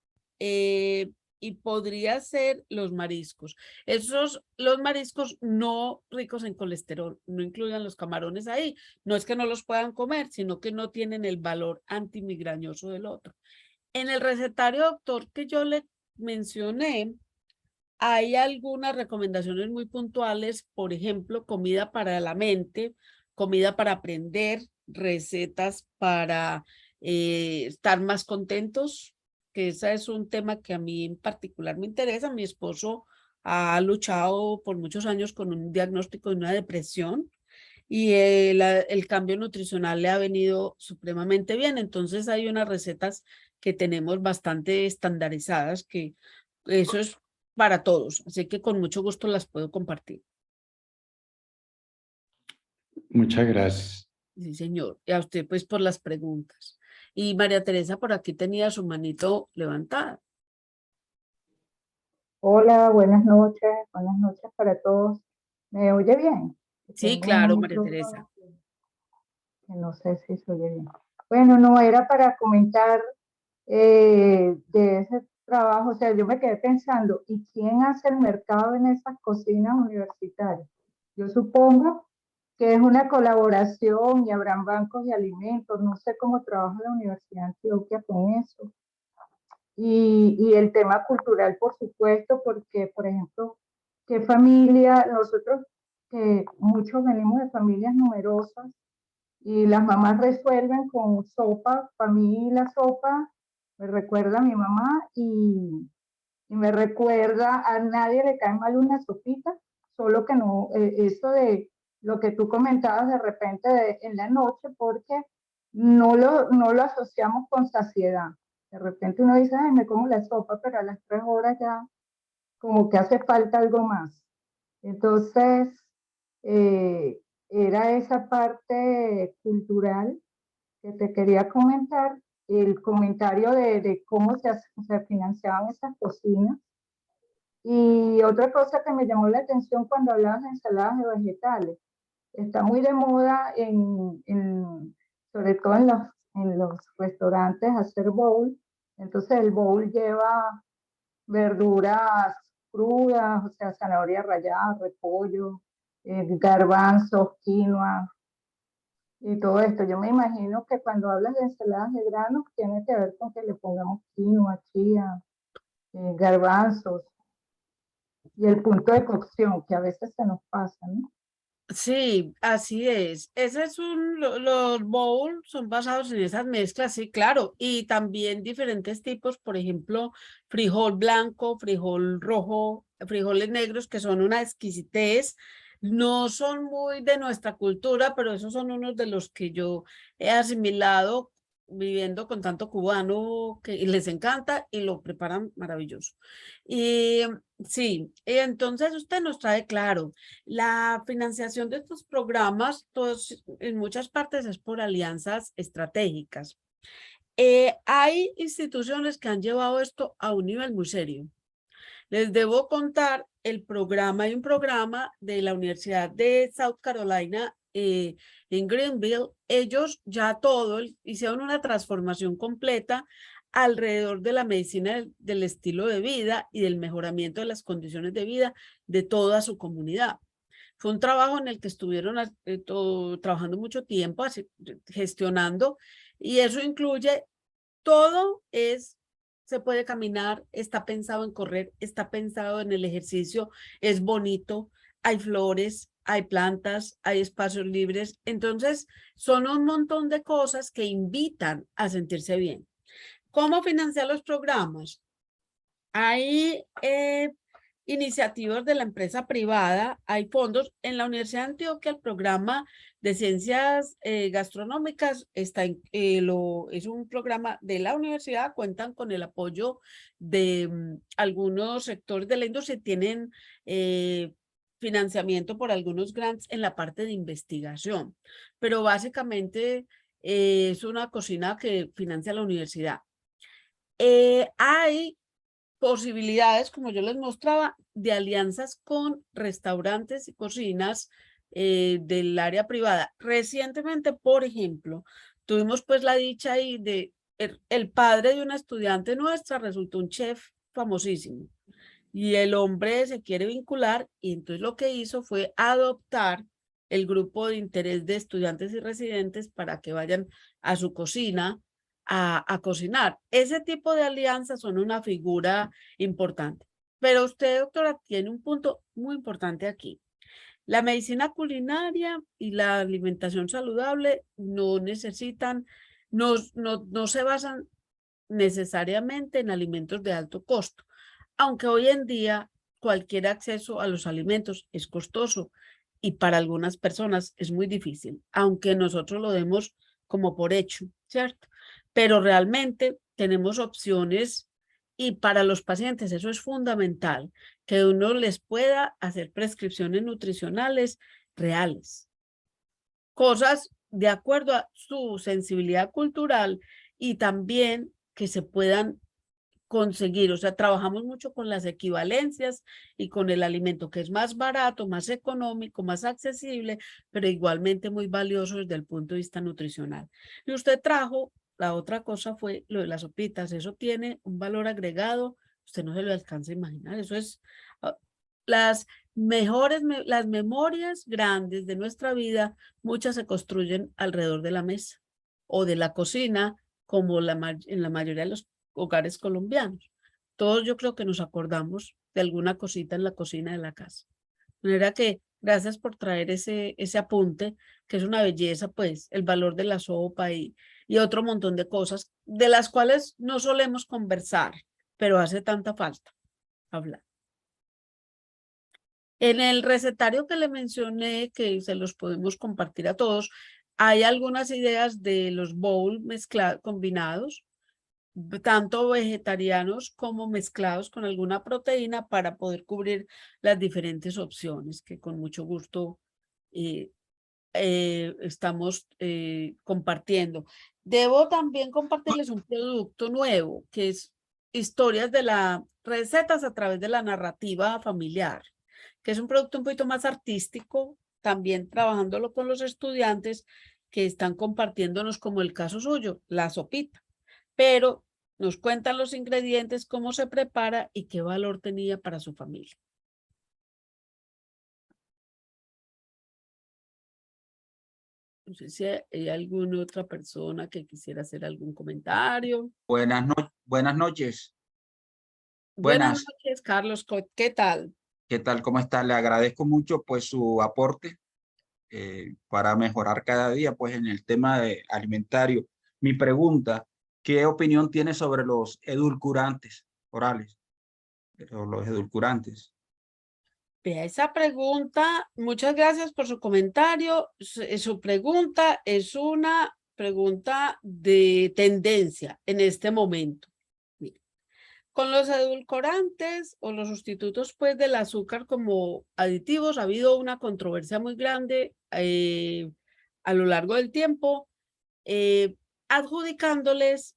y podría ser los mariscos. Los mariscos no ricos en colesterol, no incluyan los camarones ahí. No es que no los puedan comer, sino que no tienen el valor antimigrañoso del otro. En el recetario, doctor, que yo le mencioné, hay algunas recomendaciones muy puntuales, por ejemplo, comida para la mente, comida para aprender, recetas para estar más contentos, que ese es un tema que a mí en particular me interesa. Mi esposo ha luchado por muchos años con un diagnóstico de una depresión y el cambio nutricional le ha venido supremamente bien. Entonces hay unas recetas que tenemos bastante estandarizadas, que eso es para todos, así que con mucho gusto las puedo compartir.
Muchas gracias.
Sí, señor. Y a usted, pues, por las preguntas. Y María Teresa por aquí tenía su manito levantada.
Hola, buenas noches para todos. ¿Me oye bien?
Sí,
Tengo
claro,
un
María
micrófono
Teresa.
que no sé si se oye bien. Bueno, no era para comentar de ese trabajo, o sea, yo me quedé pensando, ¿y quién hace el mercado en esas cocinas universitarias? Yo supongo que es una colaboración y habrán bancos de alimentos, no sé cómo trabaja la Universidad de Antioquia con eso. Y el tema cultural, por supuesto, porque, por ejemplo, qué familia, nosotros que muchos venimos de familias numerosas y las mamás resuelven con sopa, para mí la sopa me recuerda a mi mamá y me recuerda, a nadie le cae mal una sopita, solo que no, eso de lo que tú comentabas de repente en la noche, porque no lo asociamos con saciedad. De repente uno dice, ay, me como la sopa, pero a las 3 horas ya como que hace falta algo más. Entonces, era esa parte cultural que te quería comentar, el comentario de cómo se financiaban esas cocinas. Y otra cosa que me llamó la atención cuando hablabas de ensaladas de vegetales, está muy de moda sobre todo en los restaurantes hacer bowl. Entonces el bowl lleva verduras crudas, o sea, zanahoria rallada, repollo, garbanzos, quinoa y todo esto. Yo me imagino que cuando hablas de ensaladas de granos tiene que ver con que le pongamos quinoa, chía, garbanzos y el punto de cocción que a veces se nos pasa, ¿no?
Sí, así es. Ese es los bowls son basados en esas mezclas, sí, claro. Y también diferentes tipos, por ejemplo, frijol blanco, frijol rojo, frijoles negros, que son una exquisitez. No son muy de nuestra cultura, pero esos son unos de los que yo he asimilado viviendo con tanto cubano que les encanta y lo preparan maravilloso. Y sí, entonces usted nos trae claro. La financiación de estos programas, todos, en muchas partes es por alianzas estratégicas. Hay instituciones que han llevado esto a un nivel muy serio. Les debo contar hay un programa de la Universidad de South Carolina en Greenville. Ellos ya hicieron una transformación completa alrededor de la medicina del estilo de vida y del mejoramiento de las condiciones de vida de toda su comunidad. Fue un trabajo en el que estuvieron trabajando mucho tiempo, gestionando, y eso incluye todo se puede caminar, está pensado en correr, está pensado en el ejercicio, es bonito, hay flores, hay plantas, hay espacios libres. Entonces, son un montón de cosas que invitan a sentirse bien. ¿Cómo financiar los programas? Hay iniciativas de la empresa privada, hay fondos. En la Universidad de Antioquia, el programa de ciencias gastronómicas es un programa de la universidad, cuentan con el apoyo de algunos sectores de la industria, tienen financiamiento por algunos grants en la parte de investigación, pero básicamente es una cocina que financia la universidad. Hay posibilidades, como yo les mostraba, de alianzas con restaurantes y cocinas del área privada. Recientemente, por ejemplo, tuvimos pues la dicha ahí de el padre de una estudiante nuestra resultó un chef famosísimo y el hombre se quiere vincular y entonces lo que hizo fue adoptar el grupo de interés de estudiantes y residentes para que vayan a su cocina a cocinar. Ese tipo de alianzas son una figura importante. Pero usted, doctora, tiene un punto muy importante aquí. La medicina culinaria y la alimentación saludable no necesitan, no se basan necesariamente en alimentos de alto costo, aunque hoy en día cualquier acceso a los alimentos es costoso y para algunas personas es muy difícil, aunque nosotros lo demos como por hecho, ¿cierto? Pero realmente tenemos opciones y para los pacientes eso es fundamental, que uno les pueda hacer prescripciones nutricionales reales, cosas de acuerdo a su sensibilidad cultural y también que se puedan conseguir, o sea, trabajamos mucho con las equivalencias y con el alimento que es más barato, más económico, más accesible, pero igualmente muy valioso desde el punto de vista nutricional. Y usted trajo, la otra cosa fue lo de las sopitas, eso tiene un valor agregado, usted no se lo alcanza a imaginar, eso es las las memorias grandes de nuestra vida, muchas se construyen alrededor de la mesa o de la cocina, como en la mayoría de los hogares colombianos. Todos yo creo que nos acordamos de alguna cosita en la cocina de la casa. De manera que gracias por traer ese apunte, que es una belleza, pues, el valor de la sopa y otro montón de cosas de las cuales no solemos conversar, pero hace tanta falta hablar. En el recetario que le mencioné, que se los podemos compartir a todos, hay algunas ideas de los bowls combinados, tanto vegetarianos como mezclados con alguna proteína para poder cubrir las diferentes opciones que con mucho gusto estamos compartiendo. Debo también compartirles un producto nuevo que es historias de las recetas a través de la narrativa familiar, que es un producto un poquito más artístico, también trabajándolo con los estudiantes que están compartiéndonos como el caso suyo, la sopita, pero nos cuentan los ingredientes, cómo se prepara y qué valor tenía para su familia. No sé si hay alguna otra persona que quisiera hacer algún comentario.
Buenas noches.
Buenas
Buenas.
noches, Carlos. ¿Qué tal?
¿Qué tal? ¿Cómo está? Le agradezco mucho pues su aporte para mejorar cada día pues en el tema alimentario. Mi pregunta, ¿qué opinión tiene sobre los edulcorantes orales? Los edulcorantes.
Vea, esa pregunta, muchas gracias por su comentario. Su pregunta es una pregunta de tendencia en este momento. Mire, con los edulcorantes o los sustitutos pues del azúcar como aditivos ha habido una controversia muy grande a lo largo del tiempo, adjudicándoles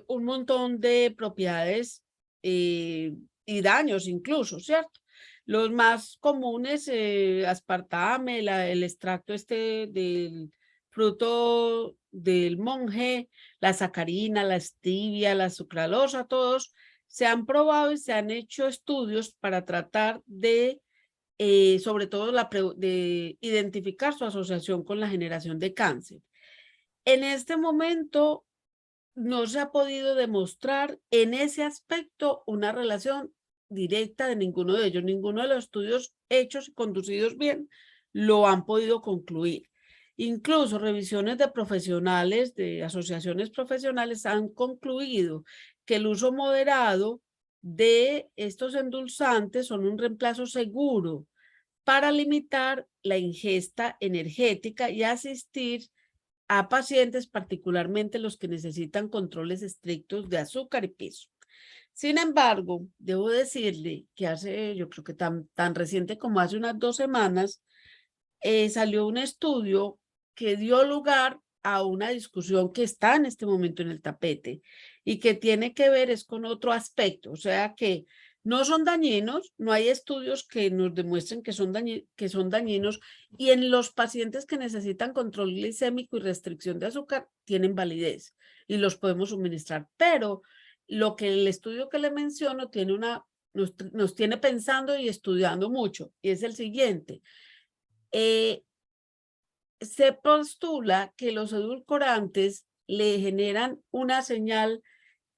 un montón de propiedades y daños incluso, ¿cierto? Los más comunes, aspartame, el extracto del fruto del monje, la sacarina, la stevia, la sucralosa, todos se han probado y se han hecho estudios para tratar de, sobre todo, de identificar su asociación con la generación de cáncer. En este momento no se ha podido demostrar en ese aspecto una relación directa de ninguno de ellos. Ninguno de los estudios hechos y conducidos bien lo han podido concluir. Incluso revisiones de profesionales, de asociaciones profesionales han concluido que el uso moderado de estos endulzantes son un reemplazo seguro para limitar la ingesta energética y asistir a pacientes, particularmente los que necesitan controles estrictos de azúcar y peso. Sin embargo, debo decirle que yo creo que tan reciente como hace unas 2 semanas, salió un estudio que dio lugar a una discusión que está en este momento en el tapete y que tiene que ver es con otro aspecto, o sea que no son dañinos, no hay estudios que nos demuestren que son dañinos y en los pacientes que necesitan control glicémico y restricción de azúcar tienen validez y los podemos suministrar, pero lo que el estudio que le menciono tiene nos tiene pensando y estudiando mucho y es el siguiente. Se postula que los edulcorantes le generan una señal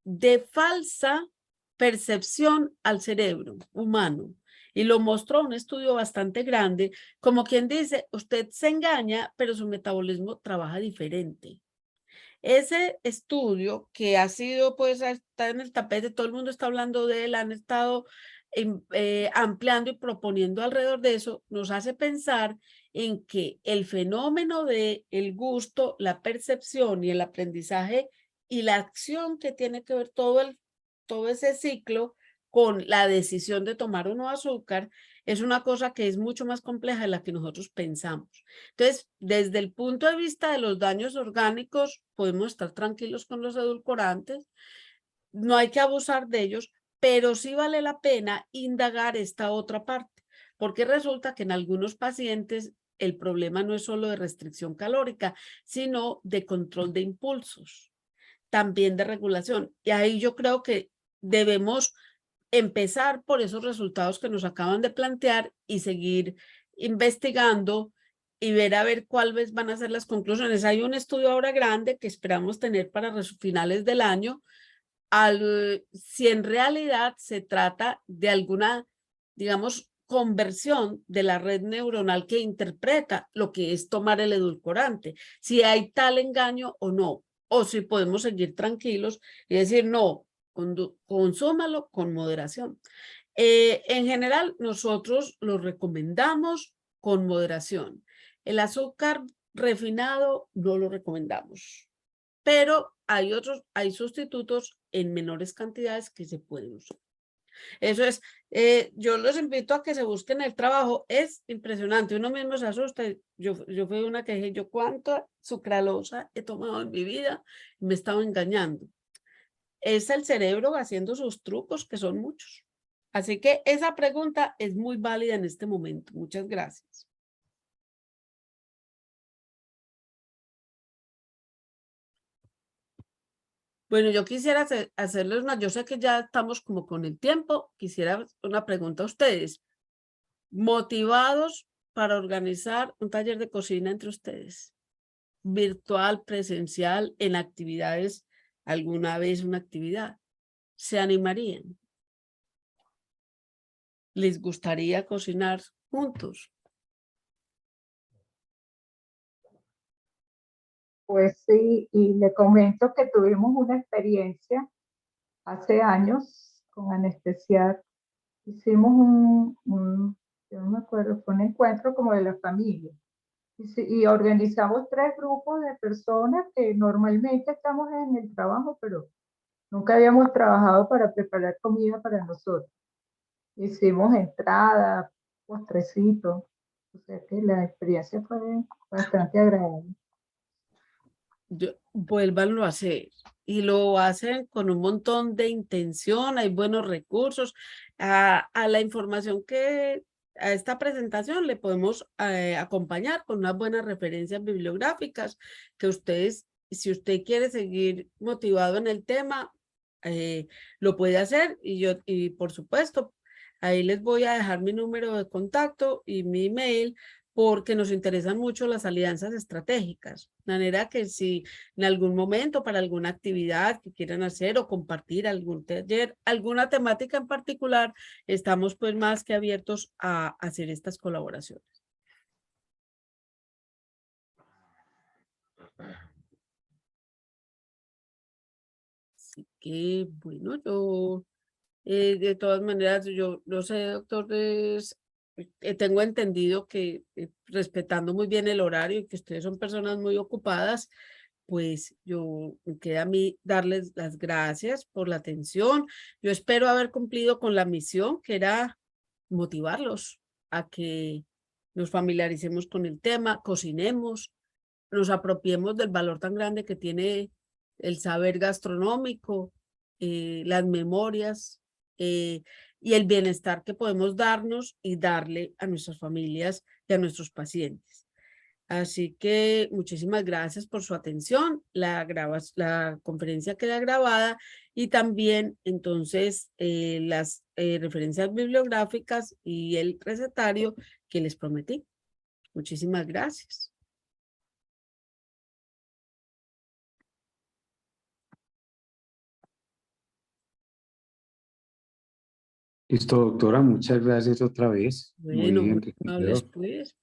de falsa percepción al cerebro humano. Y lo mostró un estudio bastante grande, como quien dice, usted se engaña, pero su metabolismo trabaja diferente. Ese estudio que ha sido, pues, está en el tapete, todo el mundo está hablando de él, han estado ampliando y proponiendo alrededor de eso, nos hace pensar en que el fenómeno del gusto, la percepción y el aprendizaje y la acción que tiene que ver todo ese ciclo con la decisión de tomar o no azúcar, es una cosa que es mucho más compleja de la que nosotros pensamos. Entonces, desde el punto de vista de los daños orgánicos, podemos estar tranquilos con los edulcorantes. no hay que abusar de ellos, pero sí vale la pena indagar esta otra parte, porque resulta que en algunos pacientes el problema no es solo de restricción calórica, sino de control de impulsos, también de regulación. Y ahí yo creo que debemos empezar por esos resultados que nos acaban de plantear y seguir investigando y ver a ver cuáles van a ser las conclusiones. Hay un estudio ahora grande que esperamos tener para finales del año, si en realidad se trata de alguna, digamos, conversión de la red neuronal que interpreta lo que es tomar el edulcorante, si hay tal engaño o no, o si podemos seguir tranquilos y decir, no, consúmalo con moderación. En general, nosotros lo recomendamos con moderación. El azúcar refinado no lo recomendamos, pero hay sustitutos en menores cantidades que se pueden usar. Eso es, yo los invito a que se busquen el trabajo, es impresionante, uno mismo se asusta. Yo fui una que dije, yo cuánta sucralosa he tomado en mi vida, me he estado engañando. Es el cerebro haciendo sus trucos, que son muchos. Así que esa pregunta es muy válida en este momento. Muchas gracias. Bueno, yo quisiera hacerles una, yo sé que ya estamos como con el tiempo, quisiera una pregunta a ustedes. ¿Motivados para organizar un taller de cocina entre ustedes? Virtual, presencial, en actividades, alguna vez una actividad. ¿Se animarían? ¿Les gustaría cocinar juntos?
Pues sí, y le comento que tuvimos una experiencia hace años con anestesiar. Hicimos yo no me acuerdo, fue un encuentro como de la familia. Y organizamos 3 grupos de personas que normalmente estamos en el trabajo, pero nunca habíamos trabajado para preparar comida para nosotros. Hicimos entrada, postrecito, o sea que la experiencia fue bastante agradable.
Vuélvanlo a hacer y lo hacen con un montón de intención, hay buenos recursos. A la información a esta presentación le podemos acompañar con unas buenas referencias bibliográficas que ustedes, si usted quiere seguir motivado en el tema, lo puede hacer y por supuesto, ahí les voy a dejar mi número de contacto y mi email porque nos interesan mucho las alianzas estratégicas. De manera que si en algún momento para alguna actividad que quieran hacer o compartir algún taller, alguna temática en particular, estamos pues más que abiertos a hacer estas colaboraciones. Así que, bueno, yo de todas maneras, yo no sé, doctor, tengo entendido que respetando muy bien el horario y que ustedes son personas muy ocupadas, pues me queda a mí darles las gracias por la atención. Yo espero haber cumplido con la misión, que era motivarlos a que nos familiaricemos con el tema, cocinemos, nos apropiemos del valor tan grande que tiene el saber gastronómico, las memorias y el bienestar que podemos darnos y darle a nuestras familias y a nuestros pacientes. Así que muchísimas gracias por su atención. La conferencia queda grabada y también entonces las referencias bibliográficas y el recetario que les prometí. Muchísimas gracias.
Listo, doctora, muchas gracias otra vez. Muy
Bueno, muy
enriquecedor.
amables pues.